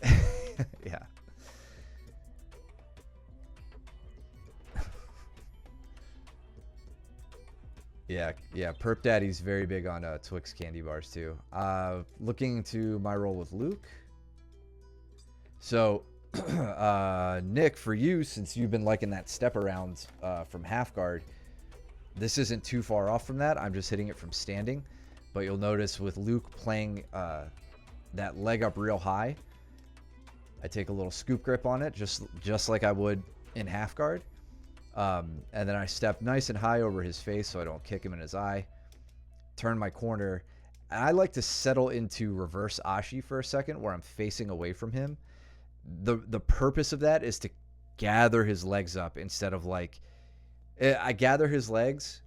Yeah. Yeah. Perp Daddy's very big on Twix candy bars too. Looking to my role with Luke. So, Nick, for you, since you've been liking that step around from half guard, this isn't too far off from that. I'm just hitting it from standing. But you'll notice with Luke playing that leg up real high, I take a little scoop grip on it, just like I would in half guard. And then I step nice and high over his face so I don't kick him in his eye. Turn my corner. And I like to settle into reverse Ashi for a second where I'm facing away from him. The purpose of that is to gather his legs up instead of like... I gather his legs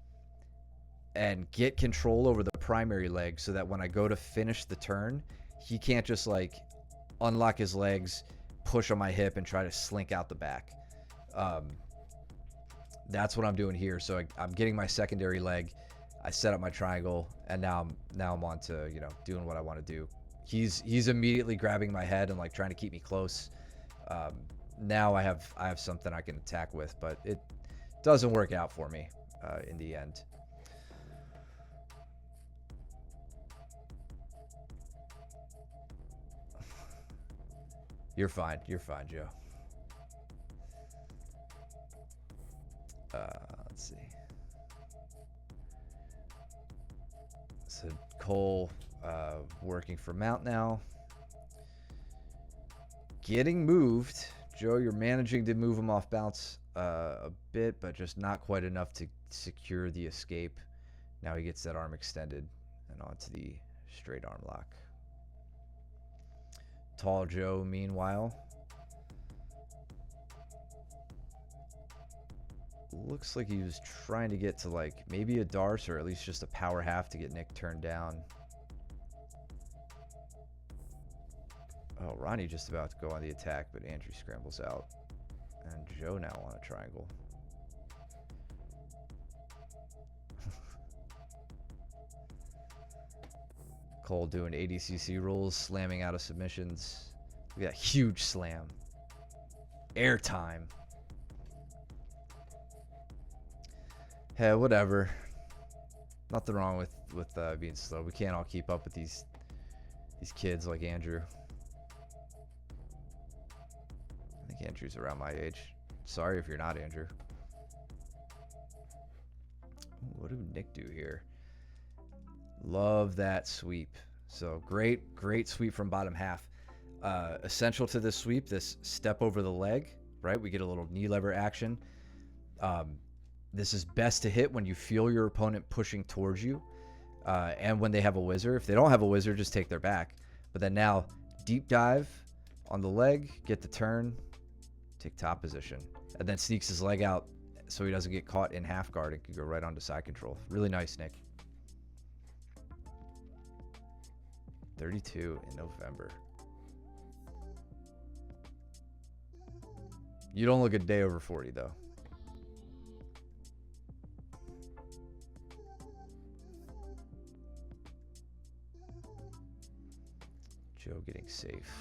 and get control over the primary leg so that when I go to finish the turn, he can't just like unlock his legs, push on my hip, and try to slink out the back. That's what I'm doing here. So I'm getting my secondary leg. I set up my triangle, and now I'm on to, you know, doing what I want to do. He's immediately grabbing my head and like trying to keep me close. Now I have something I can attack with, but it doesn't work out for me in the end. You're fine, Joe. Let's see. So Cole working for mount now. Getting moved. Joe, you're managing to move him off bounce a bit, but just not quite enough to secure the escape. Now he gets that arm extended and onto the straight arm lock. Tall Joe, meanwhile, looks like he was trying to get to like maybe a Darce or at least just a power half to get Nick turned down. Oh, Ronnie just about to go on the attack, but Andrew scrambles out. And Joe now on a triangle. Cole doing ADCC rolls, slamming out of submissions. We got a huge slam. Airtime. Hey, whatever. Nothing wrong with being slow. We can't all keep up with these kids like Andrew. I think Andrew's around my age. Sorry if you're not, Andrew. Ooh, what did Nick do here? Love that sweep. So great sweep from bottom half. Essential to this sweep, this step over the leg, right? We get a little knee lever action. This is best to hit when you feel your opponent pushing towards you, and when they have a whizzer. If they don't have a whizzer, just take their back. But then now, deep dive on the leg, get the turn, take top position, and then sneaks his leg out so he doesn't get caught in half guard and can go right onto side control. Really nice, Nick. 32 in November. You don't look a day over 40, though. Joe getting safe.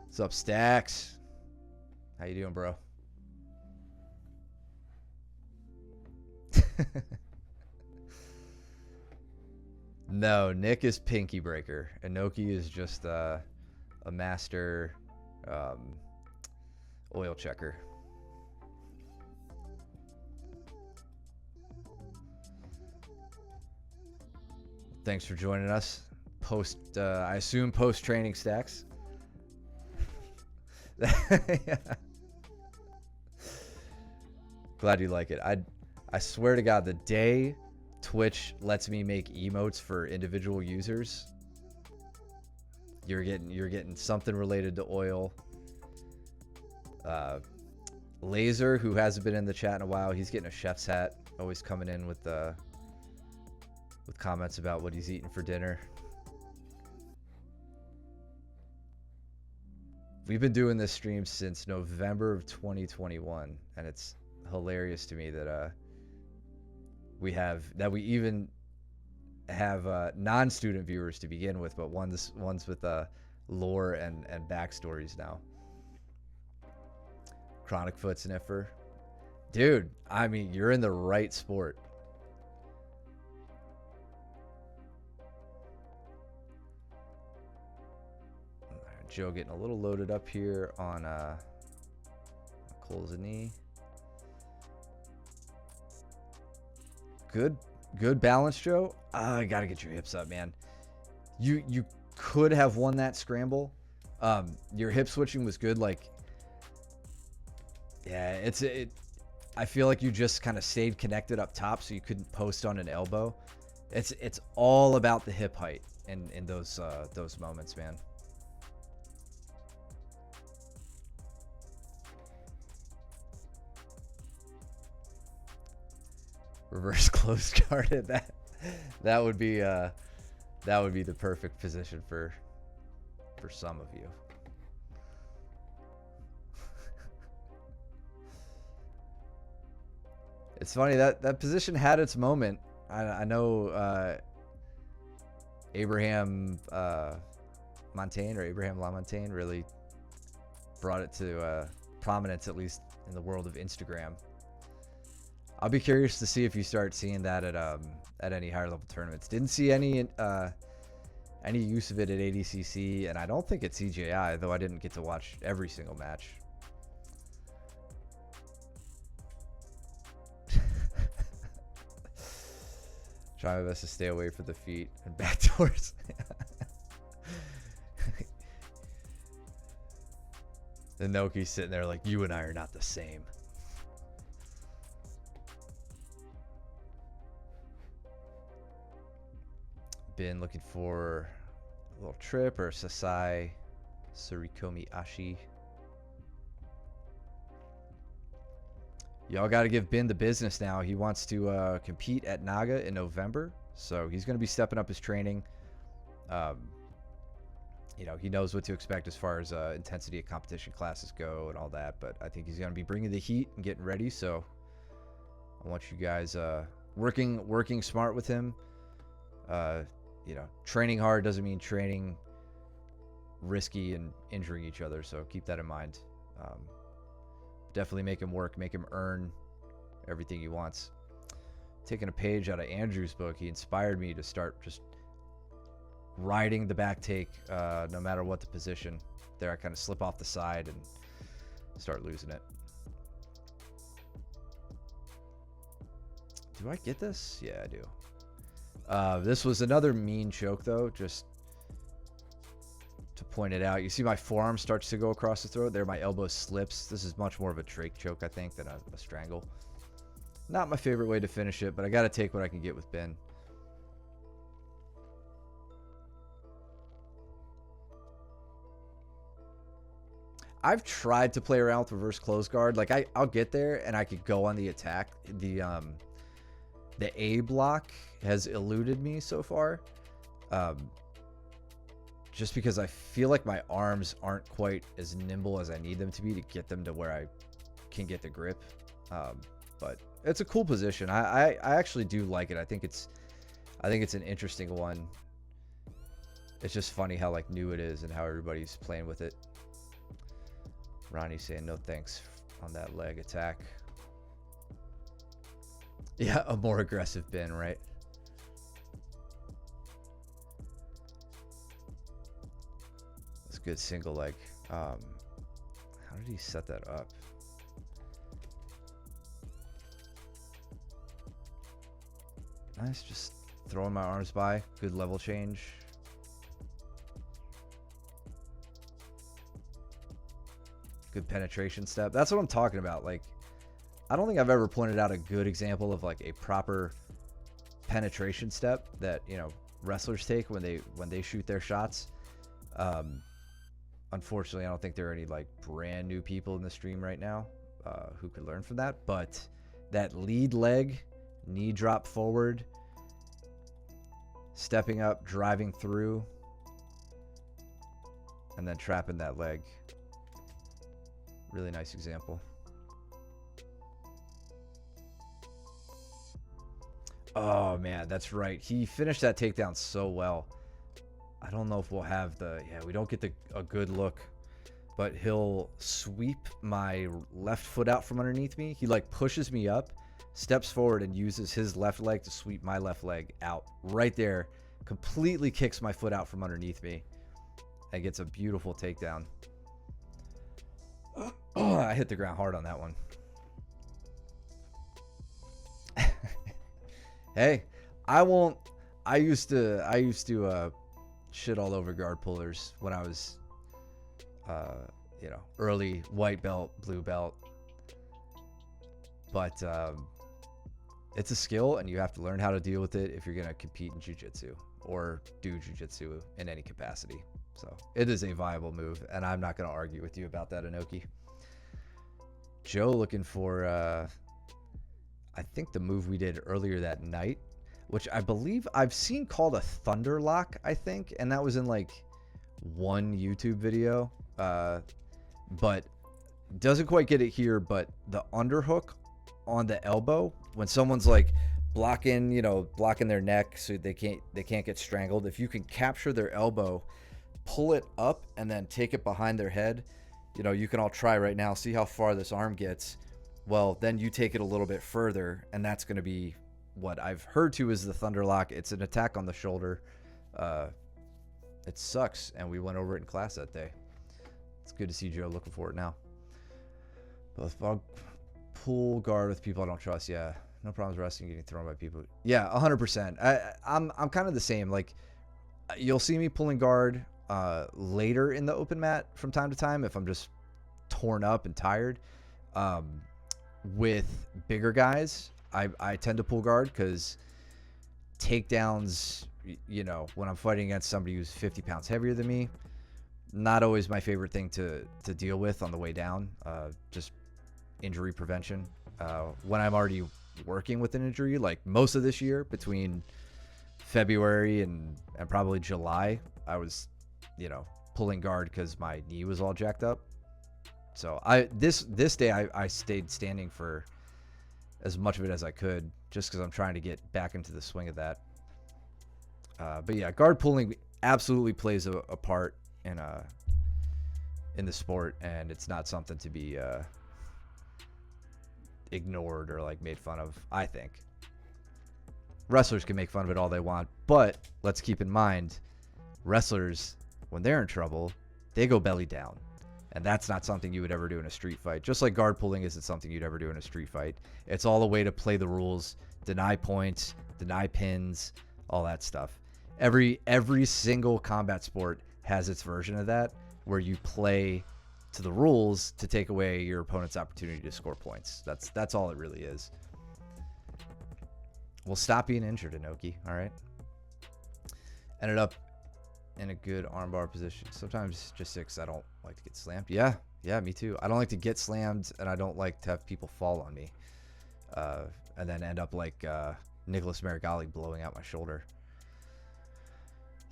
What's up, Stacks? How you doing, bro? No, Nick is Pinky Breaker. Inoki is just a master oil checker. Thanks for joining us. I assume post-training, Stacks. Yeah. Glad you like it. I swear to God, the day Twitch lets me make emotes for individual users, you're getting something related to oil. Laser, who hasn't been in the chat in a while, he's getting a chef's hat. Always coming in with comments about what he's eating for dinner. We've been doing this stream since November of 2021, and it's hilarious to me that we even have non-student viewers to begin with, but ones with lore and backstories now. Chronic Foot Sniffer, dude. I mean, you're in the right sport. Joe getting a little loaded up here on Colzani. Good balance, Joe. I gotta get your hips up, man. You could have won that scramble. Your hip switching was good. Like, yeah, I feel like you just kind of stayed connected up top, so you couldn't post on an elbow. It's all about the hip height in those moments, man. Reverse close guarded. That would be the perfect position for some of you. It's funny that position had its moment. I know Abraham Montaigne, or Abraham LaMontagne, really brought it to prominence, at least in the world of Instagram. I'll be curious to see if you start seeing that at any higher level tournaments. Didn't see any use of it at ADCC, and I don't think at CGI, though I didn't get to watch every single match. Try my best to stay away from the feet and backdoors. The Noki's sitting there like, you and I are not the same. Been looking for a little trip or Sasai Surikomi Ashi. Y'all got to give Bin the business now. He wants to compete at Naga in November, so he's going to be stepping up his training. You know, he knows what to expect as far as intensity of competition classes go and all that, but I think he's going to be bringing the heat and getting ready, so I want you guys working smart with him. You know, training hard doesn't mean training risky and injuring each other, so keep that in mind. Definitely make him work, make him earn everything he wants. Taking a page out of Andrew's book, he inspired me to start just riding the back take no matter what the position. There I kind of slip off the side and start losing it. Do I get this? Yeah, I do. This was another mean choke, though, just to point it out. You see my forearm starts to go across the throat. There, my elbow slips. This is much more of a Drake choke, I think, than a strangle. Not my favorite way to finish it, but I got to take what I can get with Ben. I've tried to play around with reverse close guard. Like, I'll get there, and I could go on the attack. the A block has eluded me so far. Just because I feel like my arms aren't quite as nimble as I need them to be to get them to where I can get the grip. But it's a cool position. I actually do like it. I think it's an interesting one. It's just funny how like new it is and how everybody's playing with it. Ronnie saying no thanks on that leg attack. Yeah, a more aggressive bin, right? That's a good single leg. How did he set that up? Nice, just throwing my arms by. Good level change. Good penetration step. That's what I'm talking about. Like, I don't think I've ever pointed out a good example of like a proper penetration step that, you know, wrestlers take when they shoot their shots. Unfortunately, I don't think there are any like brand new people in the stream right now who could learn from that. But that lead leg, knee drop forward, stepping up, driving through, and then trapping that leg. Really nice example. Oh man, that's right. He finished that takedown so well. I don't know if we'll have we don't get a good look, but he'll sweep my left foot out from underneath me. He like pushes me up, steps forward, and uses his left leg to sweep my left leg out right there. Completely kicks my foot out from underneath me and gets a beautiful takedown. Oh, I hit the ground hard on that one. Hey, I won't. I used to shit all over guard pullers when I was, you know, early white belt, blue belt. But it's a skill, and you have to learn how to deal with it if you're gonna compete in jiu-jitsu or do jiu-jitsu in any capacity. So it is a viable move, and I'm not gonna argue with you about that, Inoki. Joe looking for, I think the move we did earlier that night, which I believe I've seen called a thunder lock, I think, and that was in like one YouTube video, but doesn't quite get it here. But the underhook on the elbow when someone's like blocking their neck so they can't get strangled. If you can capture their elbow, pull it up, and then take it behind their head. You know, you can all try right now, see how far this arm gets. Well, then you take it a little bit further, and that's going to be what I've heard to is the thunder lock. It's an attack on the shoulder. It sucks, and we went over it in class that day. It's good to see Joe looking for it now. Both pull guard with people I don't trust. Yeah, no problems wrestling, getting thrown by people. Yeah, 100%. I'm kind of the same. Like, you'll see me pulling guard later in the open mat from time to time if I'm just torn up and tired. With bigger guys, I tend to pull guard because takedowns, you know, when I'm fighting against somebody who's 50 pounds heavier than me, not always my favorite thing to deal with on the way down. Just injury prevention. When I'm already working with an injury, like most of this year, between February and probably July, I was, you know, pulling guard because my knee was all jacked up. So this day I stayed standing for as much of it as I could, just because I'm trying to get back into the swing of that. But yeah, guard pulling absolutely plays a part in the sport, and it's not something to be ignored or like made fun of. I think wrestlers can make fun of it all they want, but let's keep in mind, wrestlers, when they're in trouble, they go belly down. And that's not something you would ever do in a street fight. Just like guard pulling isn't something you'd ever do in a street fight. It's all a way to play the rules, deny points, deny pins, all that stuff. Every single combat sport has its version of that, where you play to the rules to take away your opponent's opportunity to score points. That's all it really is. Well, stop being injured, Inoki, all right? Ended up in a good armbar position. Sometimes just 6, I don't like to get slammed. Yeah, me too. I don't like to get slammed, and I don't like to have people fall on me. And then end up like Nicholas Marigali blowing out my shoulder.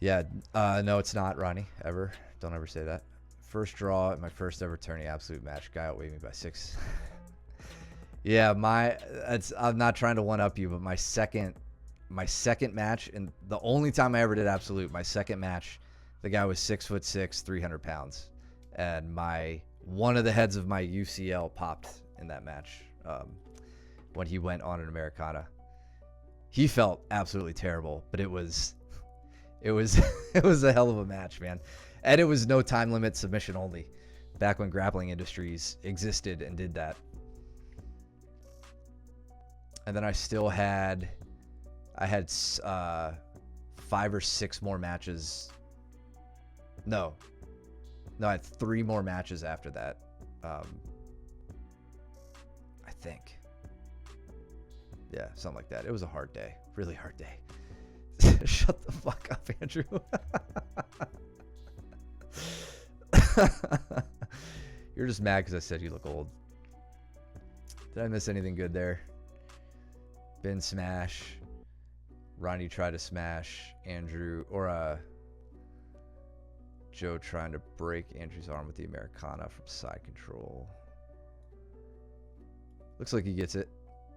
Yeah, no, it's not, Ronnie, ever. Don't ever say that. First draw at my first ever tourney absolute match. Guy outweighed me by 6. Yeah, I'm not trying to one-up you, but my second match, and the only time I ever did absolute, my second match, the guy was 6'6", 300 pounds. And one of the heads of my UCL popped in that match when he went on an Americana. He felt absolutely terrible, but it was it was a hell of a match, man. And it was no time limit, submission only, back when Grappling Industries existed and did that. And then I had 5 or 6 more matches. No, I had 3 more matches after that. I think. Yeah, something like that. It was a hard day. Really hard day. Shut the fuck up, Andrew. You're just mad because I said you look old. Did I miss anything good there? Ben smash. Ronnie tried to smash Andrew. Or Joe trying to break Andrew's arm with the Americana from side control. Looks like he gets it.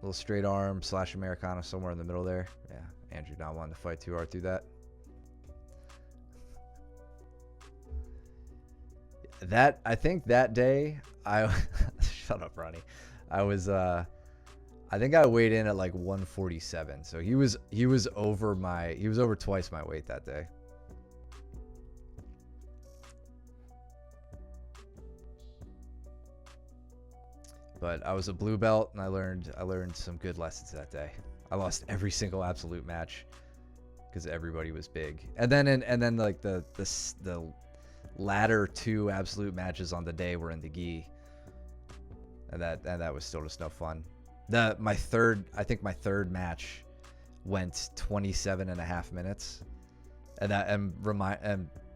Little straight arm / Americana somewhere in the middle there. Yeah, Andrew not wanting to fight too hard through that. I think that day, shut up, Ronnie. I think I weighed in at like 147. So he was over twice my weight that day. But I was a blue belt, and I learned some good lessons that day. I lost every single absolute match because everybody was big. And then like the latter 2 absolute matches on the day were in the gi. And that was still just no fun. My third match went 27.5 minutes. And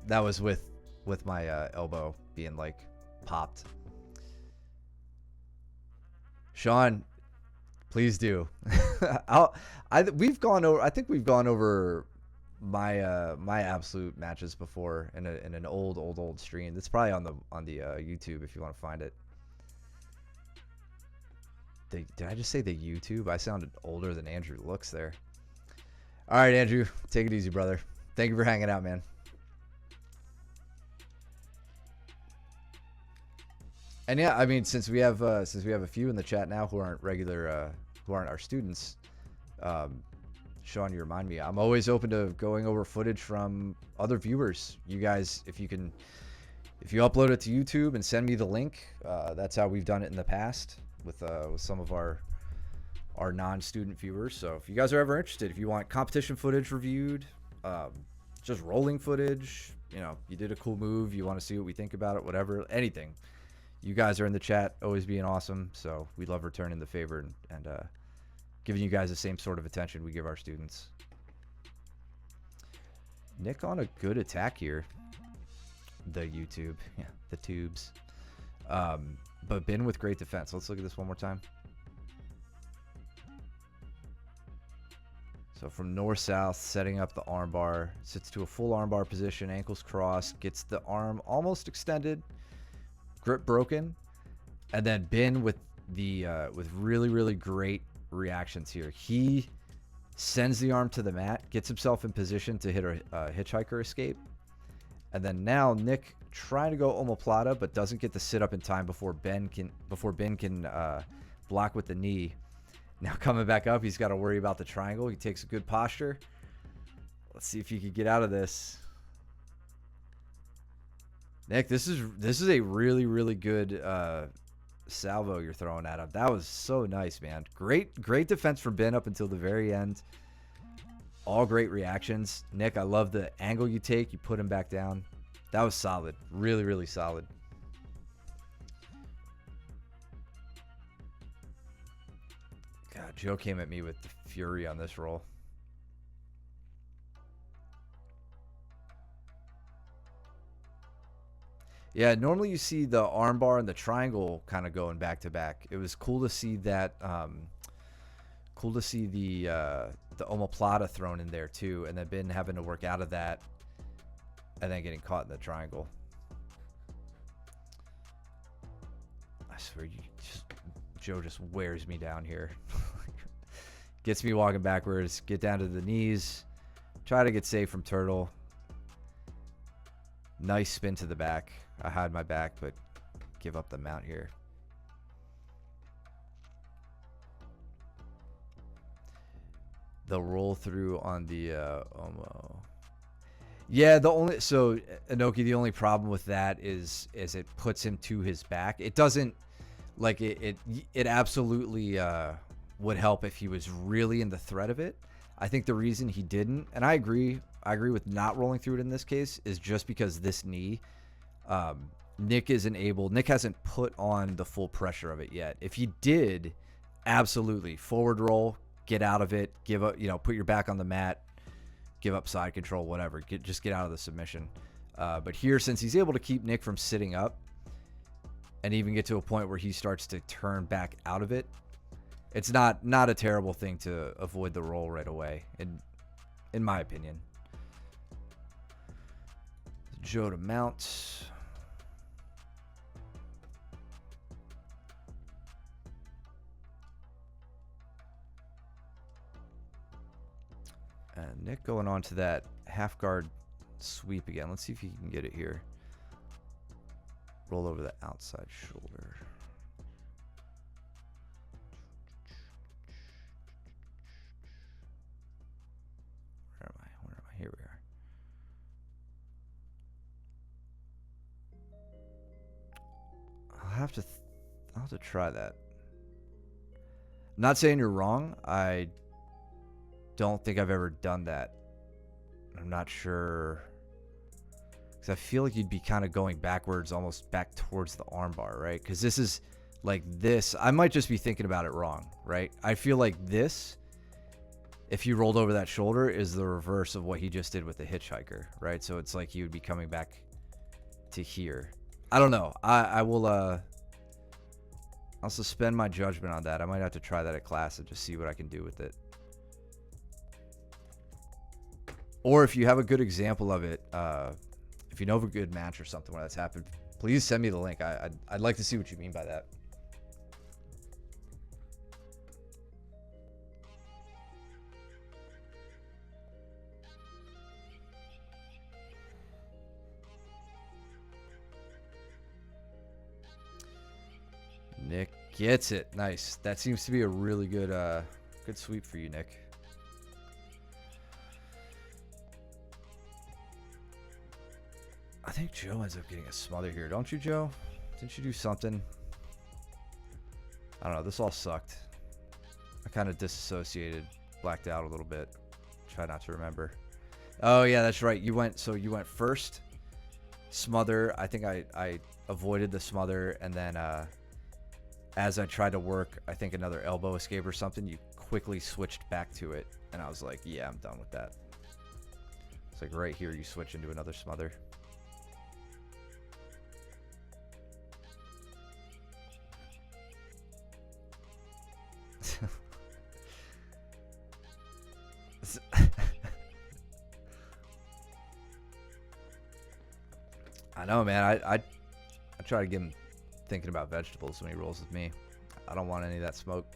that was with my elbow being like popped. Sean, please do. I think we've gone over my absolute matches before in an old stream. It's probably on the YouTube if you want to find it. Did I just say the YouTube? I sounded older than Andrew looks there. All right, Andrew, take it easy, brother. Thank you for hanging out, man. And yeah, I mean, since we have a few in the chat now who aren't our students, Sean, you remind me, I'm always open to going over footage from other viewers. You guys, if you upload it to YouTube and send me the link, that's how we've done it in the past with some of our non-student viewers. So if you guys are ever interested, if you want competition footage reviewed, just rolling footage, you did a cool move, you want to see what we think about it, whatever, anything. You guys are in the chat, always being awesome, so we love returning the favor and giving you guys the same sort of attention we give our students. Nick on a good attack here. The YouTube. Yeah, the tubes. But Ben with great defense. Let's look at this one more time. So from north-south, setting up the armbar. Sits to a full armbar position, ankles crossed, gets the arm almost extended. Grip broken, and then Ben with really, really great reactions here. He sends the arm to the mat, gets himself in position to hit a hitchhiker escape, and then now Nick trying to go omoplata, but doesn't get the sit up in time before Ben can block with the knee. Now coming back up, he's got to worry about the triangle. He takes a good posture. Let's see if he can get out of this. Nick, this is a really, really good salvo you're throwing at him. That was so nice, man. Great defense from Ben up until the very end. All great reactions. Nick, I love the angle you take. You put him back down. That was solid. Really, really solid. God, Joe came at me with the fury on this roll. Yeah, normally you see the armbar and the triangle kind of going back to back. It was cool to see that. Cool to see the the omoplata thrown in there too, and then been having to work out of that, and then getting caught in the triangle. I swear, Joe just wears me down here. Gets me walking backwards, get down to the knees, try to get safe from turtle. Nice spin to the back. I hide my back, but give up the mount here. The roll through on the Omo. Yeah, Inoki, the only problem with that is it puts him to his back. It doesn't, like, it absolutely would help if he was really in the threat of it. I think the reason he didn't, and I agree with not rolling through it in this case, is just because this knee, Nick hasn't put on the full pressure of it yet. If he did, absolutely, forward roll, get out of it, give up, put your back on the mat, give up side control, whatever, just get out of the submission. But here, since he's able to keep Nick from sitting up and even get to a point where he starts to turn back out of it, it's not a terrible thing to avoid the roll right away, in my opinion. Joe to mount. And Nick going on to that half guard sweep again. Let's see if he can get it here. Roll over the outside shoulder. Where am I? Here we are. I'll have to try that. I'm not saying you're wrong. I don't think I've ever done that. I'm not sure, because I feel like you'd be kind of going backwards, almost back towards the armbar, right? Because this is like this. I might just be thinking about it wrong, right? I feel like this, if you rolled over that shoulder, is the reverse of what he just did with the hitchhiker, right? So it's like he would be coming back to here. I don't know. I'll suspend my judgment on that. I might have to try that at class and just see what I can do with it. Or if you have a good example of it, if you know of a good match or something where that's happened, please send me the link. I'd like to see what you mean by that. Nick gets it. Nice. That seems to be a really good good sweep for you, Nick. I think Joe ends up getting a smother here. Don't you, Joe? Didn't you do something? I don't know. This all sucked. I kind of disassociated, blacked out a little bit. Try not to remember. Oh, yeah, that's right. You went first. Smother. I think I avoided the smother. And then as I tried to work, I think another elbow escape or something, you quickly switched back to it. And I was like, yeah, I'm done with that. It's like right here, you switch into another smother. I know, man. I try to get him thinking about vegetables when he rolls with me. I don't want any of that smoke.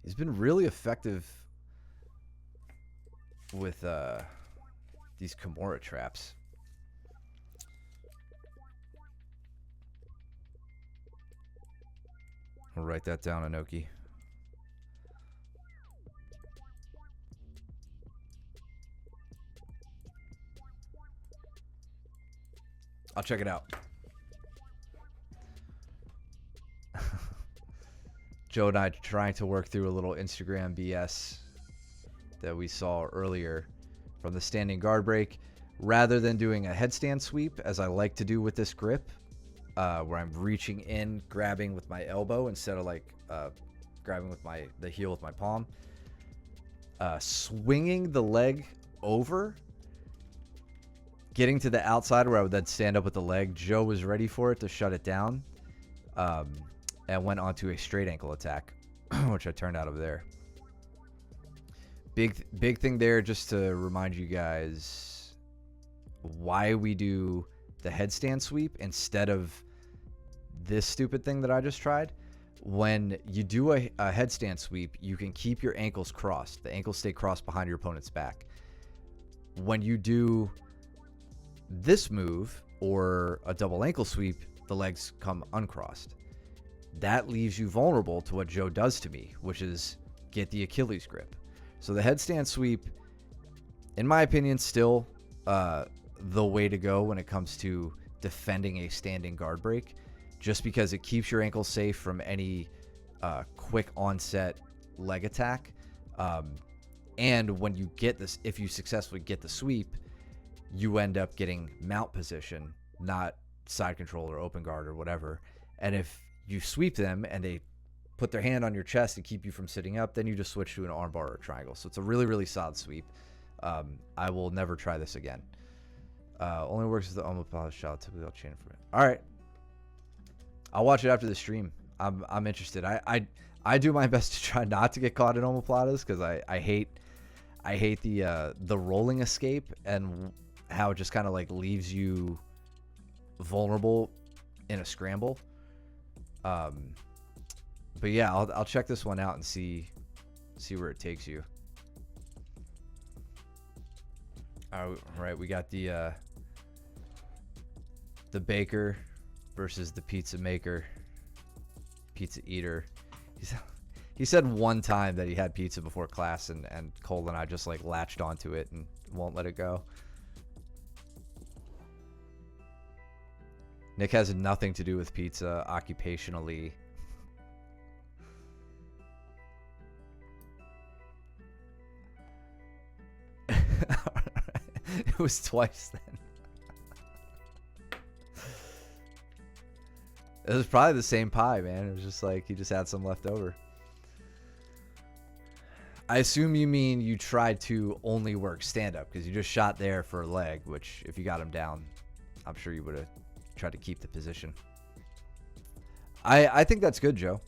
He's been really effective with these Kimura traps. I'll write that down, Inoki. I'll check it out. Joe and I trying to work through a little Instagram BS that we saw earlier from the standing guard break. Rather than doing a headstand sweep, as I like to do with this grip, where I'm reaching in, grabbing with my elbow instead of like grabbing with the heel with my palm, swinging the leg over, getting to the outside where I would then stand up with the leg. Joe was ready for it to shut it down, and went onto a straight ankle attack. which I turned out of there. Big thing there, just to remind you guys why we do the headstand sweep instead of this stupid thing that I just tried. When you do a headstand sweep, you can keep your ankles crossed. The ankles stay crossed behind your opponent's back. When you do this move or a double ankle sweep, the legs come uncrossed. That leaves you vulnerable to what Joe does to me, which is get the Achilles grip. So the headstand sweep, in my opinion, still the way to go when it comes to defending a standing guard break, just because it keeps your ankles safe from any quick onset leg attack. And when you get this, if you successfully get the sweep, you end up getting mount position, not side control or open guard or whatever. And if you sweep them and they put their hand on your chest to keep you from sitting up, then you just switch to an armbar or a triangle. So it's a really, really solid sweep. I will never try this again. Only works with the omoplata shot. Typically I'll chain for it. All right. I'll watch it after the stream. I'm interested. I do my best to try not to get caught in omoplatas because I hate the rolling escape and how it just kind of like leaves you vulnerable in a scramble. But yeah, I'll check this one out and see where it takes you. All right, we got the baker versus the pizza maker, pizza eater. He said one time that he had pizza before class, and Cole and I just like latched onto it and won't let it go. Nick has nothing to do with pizza occupationally. It was twice then. It was probably the same pie, man. It was just like he just had some left over. I assume you mean you tried to only work stand-up because you just shot there for a leg, which if you got him down, I'm sure you would have tried to keep the position. I think that's good, Joe.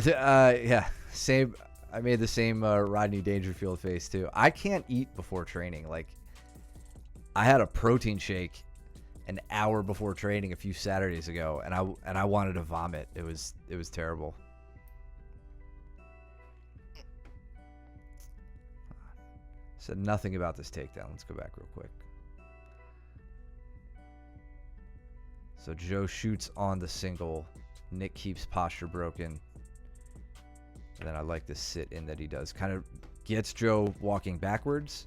Yeah, same. I made the same Rodney Dangerfield face too. I can't eat before training. Like, I had a protein shake an hour before training a few Saturdays ago, and I wanted to vomit. It was terrible. Said nothing about this takedown. Let's go back real quick. So Joe shoots on the single. Nick keeps posture broken. And then I like the sit in that he does. Kind of gets Joe walking backwards.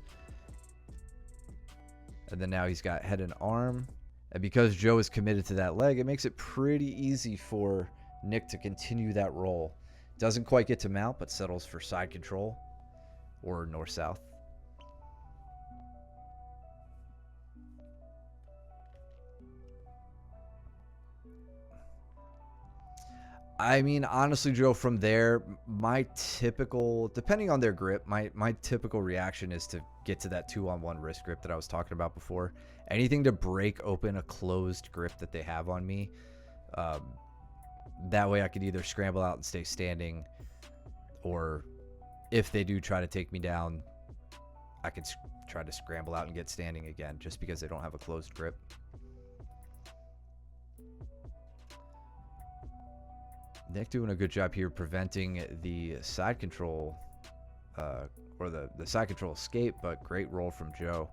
And then now he's got head and arm. And because Joe is committed to that leg, it makes it pretty easy for Nick to continue that roll. Doesn't quite get to mount, but settles for side control or north-south. I mean, honestly, Joe, from there, my typical, depending on their grip, my typical reaction is to get to that 2-on-1 wrist grip that I was talking about before. Anything to break open a closed grip that they have on me. That way I could either scramble out and stay standing, or if they do try to take me down, I could try to scramble out and get standing again, just because they don't have a closed grip. Nick doing a good job here preventing the side control or the side control escape, but great roll from Joe.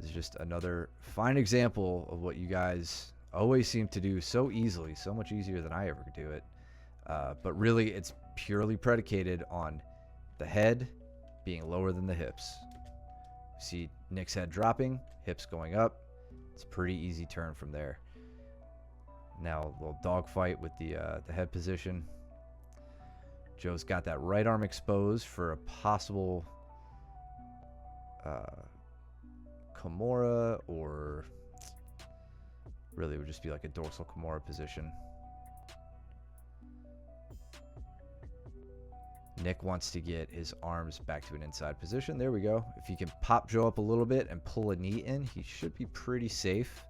This is just another fine example of what you guys always seem to do so easily, so much easier than I ever could do it. But really, it's purely predicated on the head being lower than the hips. See Nick's head dropping, hips going up. It's a pretty easy turn from there. Now a little dogfight with the head position. Joe's got that right arm exposed for a possible Kimura, or really it would just be like a dorsal Kimura position. Nick wants to get his arms back to an inside position. There we go. If he can pop Joe up a little bit and pull a knee in, he should be pretty safe.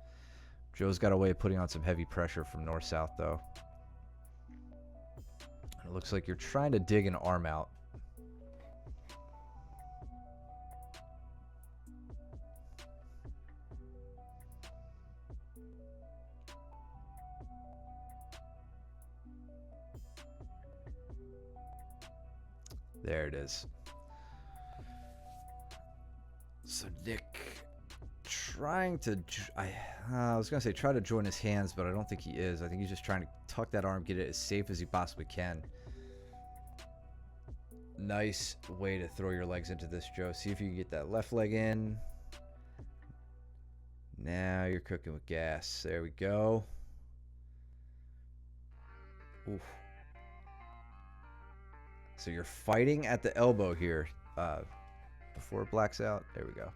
Joe's got a way of putting on some heavy pressure from north-south, though. It looks like you're trying to dig an arm out. There it is. So Nick trying to, I was going to say try to join his hands, but I don't think he is. I think he's just trying to tuck that arm, get it as safe as he possibly can. Nice way to throw your legs into this, Joe. See if you can get that left leg in. Now you're cooking with gas. There we go. Oof. So you're fighting at the elbow here before it blacks out. There we go.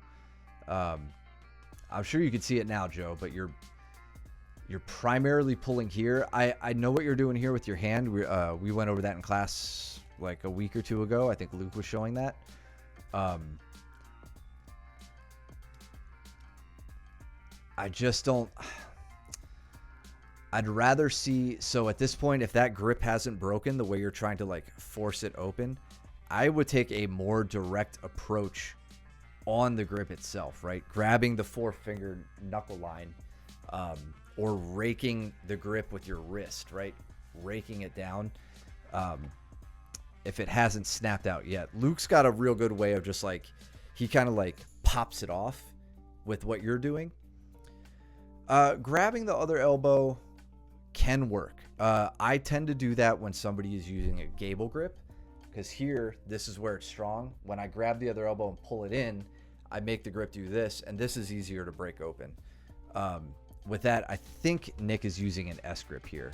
I'm sure you can see it now, Joe, but you're primarily pulling here. I know what you're doing here with your hand. We went over that in class like a week or two ago. I think Luke was showing that. I just don't... I'd rather see... So at this point, if that grip hasn't broken the way you're trying to like force it open, I would take a more direct approach on the grip itself, right? Grabbing the 4-finger knuckle line, or raking the grip with your wrist, right? Raking it down. If it hasn't snapped out yet. Luke's got a real good way of just like, he kind of like pops it off with what you're doing. Grabbing the other elbow can work. I tend to do that when somebody is using a gable grip, because here, this is where it's strong. When I grab the other elbow and pull it in, I make the grip do this, and this is easier to break open. With that, I think Nick is using an S grip here,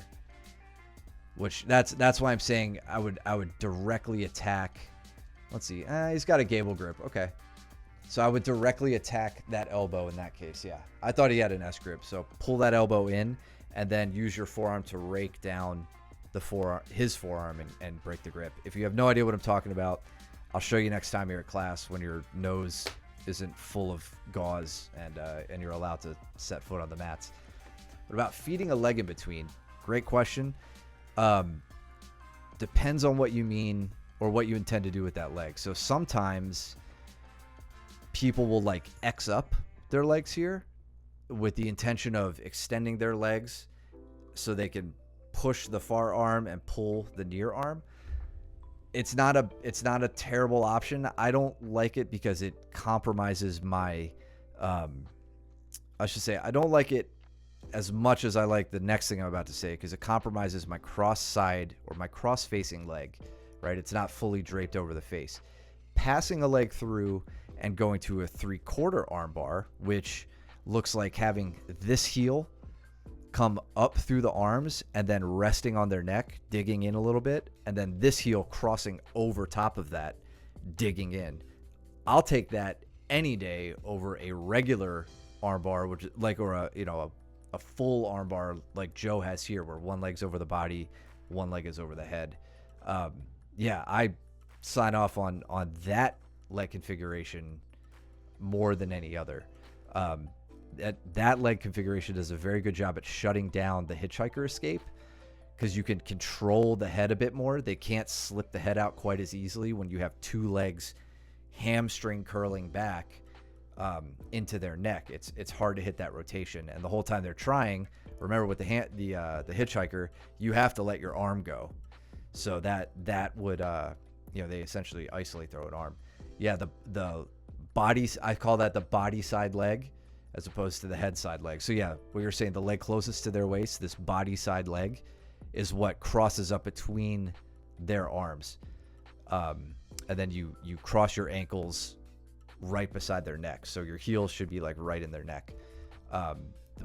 which that's why I'm saying I would directly attack. Let's see, he's got a gable grip. Okay, so I would directly attack that elbow in that case. Yeah, I thought he had an S grip, so pull that elbow in, and then use your forearm to rake down the his forearm and break the grip. If you have no idea what I'm talking about, I'll show you next time you're at class when your nose isn't full of gauze and you're allowed to set foot on the mats. What about feeding a leg in between? Great question. Depends on what you mean or what you intend to do with that leg. So sometimes people will like X up their legs here with the intention of extending their legs so they can push the far arm and pull the near arm. It's not a terrible option. I don't like it because it compromises my I should say I don't like it as much as I like the next thing I'm about to say, because it compromises my cross side or my cross facing leg, right? It's not fully draped over the face. Passing a leg through and going to a 3/4 arm bar, which looks like having this heel come up through the arms and then resting on their neck, digging in a little bit, and then this heel crossing over top of that, digging in. I'll take that any day over a regular arm bar, which like, or a full arm bar like Joe has here, where one leg's over the body, one leg is over the head. Yeah, I sign off on that leg configuration more than any other. That leg configuration does a very good job at shutting down the hitchhiker escape, because you can control the head a bit more. They can't slip the head out quite as easily when you have two legs hamstring curling back into their neck. It's hard to hit that rotation, and the whole time they're trying, remember with the hitchhiker, you have to let your arm go, so that would they essentially isolate their own arm. Yeah, the body, I call that the body side leg as opposed to the head side leg. So yeah, what you're saying, the leg closest to their waist, this body side leg, is what crosses up between their arms. And then you cross your ankles right beside their neck. So your heels should be like right in their neck.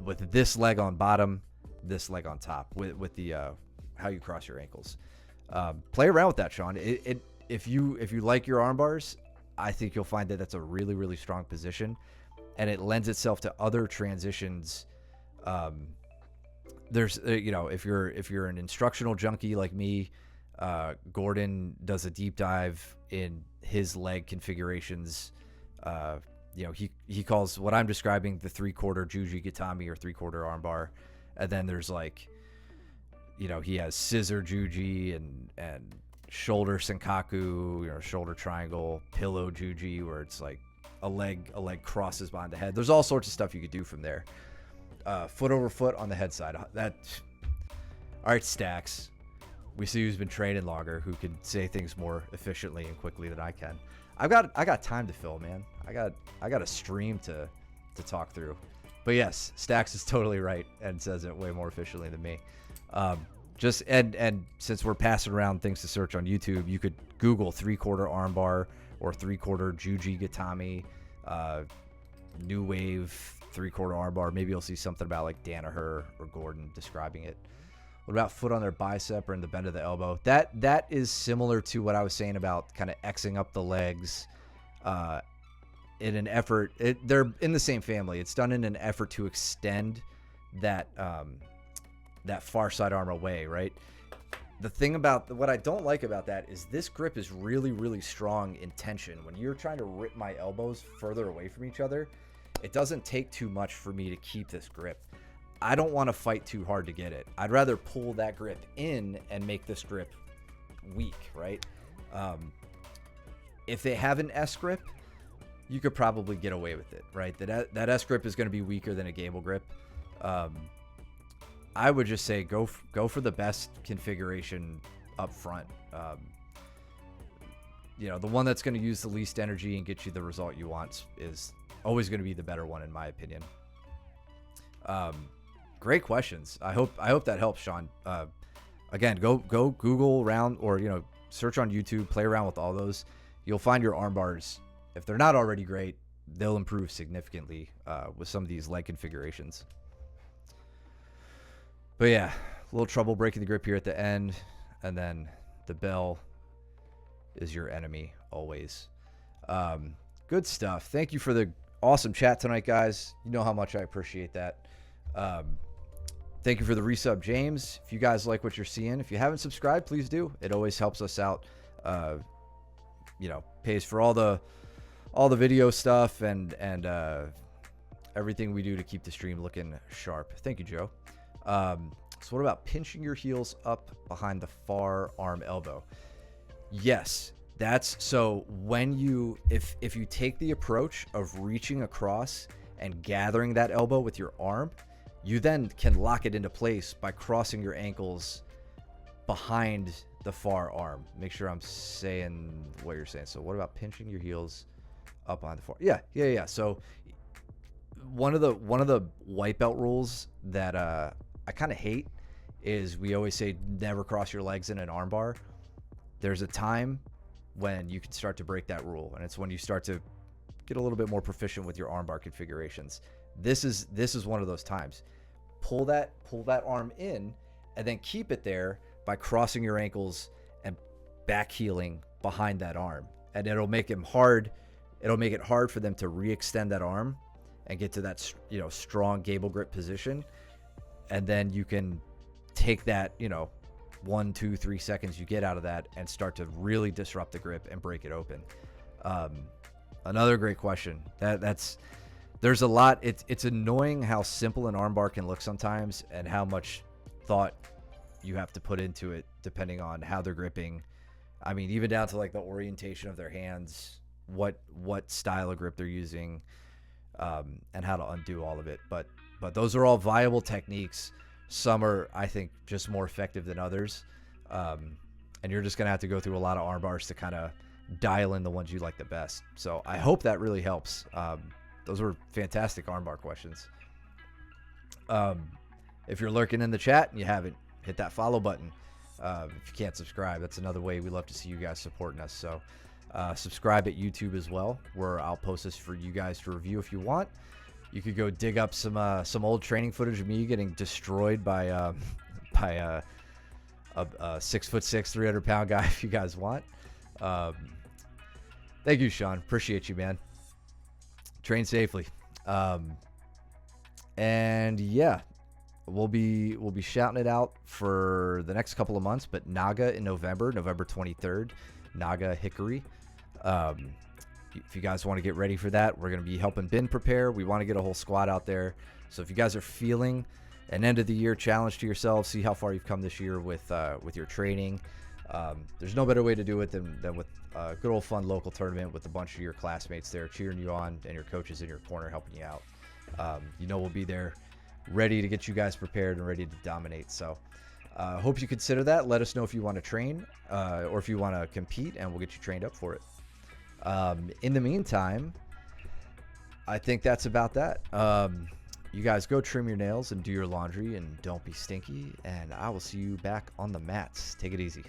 With this leg on bottom, this leg on top, with the how you cross your ankles. Play around with that, Sean. If you like your arm bars, I think you'll find that that's a really, really strong position, and it lends itself to other transitions. There's if you're an instructional junkie like me, Gordon does a deep dive in his leg configurations. He calls what I'm describing the 3/4 Juji Gatami or 3/4 armbar, and then there's like you know, he has scissor juji and shoulder senkaku, you know, shoulder triangle, pillow juji, where it's like a leg crosses behind the head. There's all sorts of stuff you could do from there. Foot over foot on the head side. That. All right, Stacks. We see who's been training longer, who can say things more efficiently and quickly than I can. I got time to fill, man. I got a stream to talk through. But yes, Stacks is totally right and says it way more efficiently than me. Just and since we're passing around things to search on YouTube, you could Google 3/4 armbar or 3/4 Juji Gatami, new wave 3/4 armbar. Maybe you'll see something about like Danaher or Gordon describing it. What about foot on their bicep or in the bend of the elbow? That is similar to what I was saying about kind of Xing up the legs in an effort. They're in the same family. It's done in an effort to extend that that far side arm away, right? The thing about what I don't like about that is this grip is really, really strong in tension. When you're trying to rip my elbows further away from each other, it doesn't take too much for me to keep this grip. I don't want to fight too hard to get it. I'd rather pull that grip in and make this grip weak, right? If they have an S grip, you could probably get away with it, right? That S grip is going to be weaker than a Gable grip. I would just say go for the best configuration up front. You know, the one that's going to use the least energy and get you the result you want is always going to be the better one, in my opinion. Great questions. I hope that helps, Sean. Again, go Google around, or you know, search on YouTube, play around with all those. You'll find your arm bars, if they're not already great, they'll improve significantly with some of these leg configurations. But yeah, a little trouble breaking the grip here at the end, and then the bell is your enemy always. Good stuff. Thank you for the awesome chat tonight, guys. You know how much I appreciate that. Thank you for the resub, James. If you guys like what you're seeing, if you haven't subscribed, please do. It always helps us out. You know, pays for all the video stuff and everything we do to keep the stream looking sharp. Thank you, Joe. So what about pinching your heels up behind the far arm elbow? Yes, that's so when you if you take the approach of reaching across and gathering that elbow with your arm, you then can lock it into place by crossing your ankles behind the far arm. Make sure I'm saying what you're saying. So what about pinching your heels up on the far? Yeah. So one of the white belt rules that I kind of hate is we always say never cross your legs in an arm bar. There's a time when you can start to break that rule, and it's when you start to get a little bit more proficient with your armbar configurations. This is one of those times. Pull that arm in and then keep it there by crossing your ankles and back heeling behind that arm. And it'll make it hard for them to re-extend that arm and get to that, you know, strong Gable grip position. And then you can take that, you know, 1, 2, 3 seconds you get out of that and start to really disrupt the grip and break it open. Another great question. There's a lot. It's annoying how simple an armbar can look sometimes, and how much thought you have to put into it depending on how they're gripping. I mean, even down to like the orientation of their hands, what style of grip they're using, and how to undo all of it. But those are all viable techniques. Some are, I think, just more effective than others. And you're just gonna have to go through a lot of arm bars to kind of dial in the ones you like the best. So I hope that really helps. Those were fantastic armbar questions. If you're lurking in the chat and you haven't, hit that follow button. If you can't subscribe, that's another way we love to see you guys supporting us. So subscribe at YouTube as well, where I'll post this for you guys to review if you want. You could go dig up some old training footage of me getting destroyed by a 6'6", 300-pound guy if you guys want. Thank you, Sean. Appreciate you, man. Train safely. And yeah, we'll be shouting it out for the next couple of months. But Naga in November 23rd, Naga Hickory. If you guys want to get ready for that, we're going to be helping Ben prepare. We want to get a whole squad out there. So if you guys are feeling an end of the year challenge to yourself. See how far you've come this year with your training. There's no better way to do it than with a good old fun local tournament with a bunch of your classmates there cheering you on and your coaches in your corner helping you out. We'll be there ready to get you guys prepared and ready to dominate. So hope you consider that. Let us know if you want to train or if you want to compete, and we'll get you trained up for it. In the meantime, I think that's about that. You guys go trim your nails and do your laundry and don't be stinky, and I will see you back on the mats. Take it easy.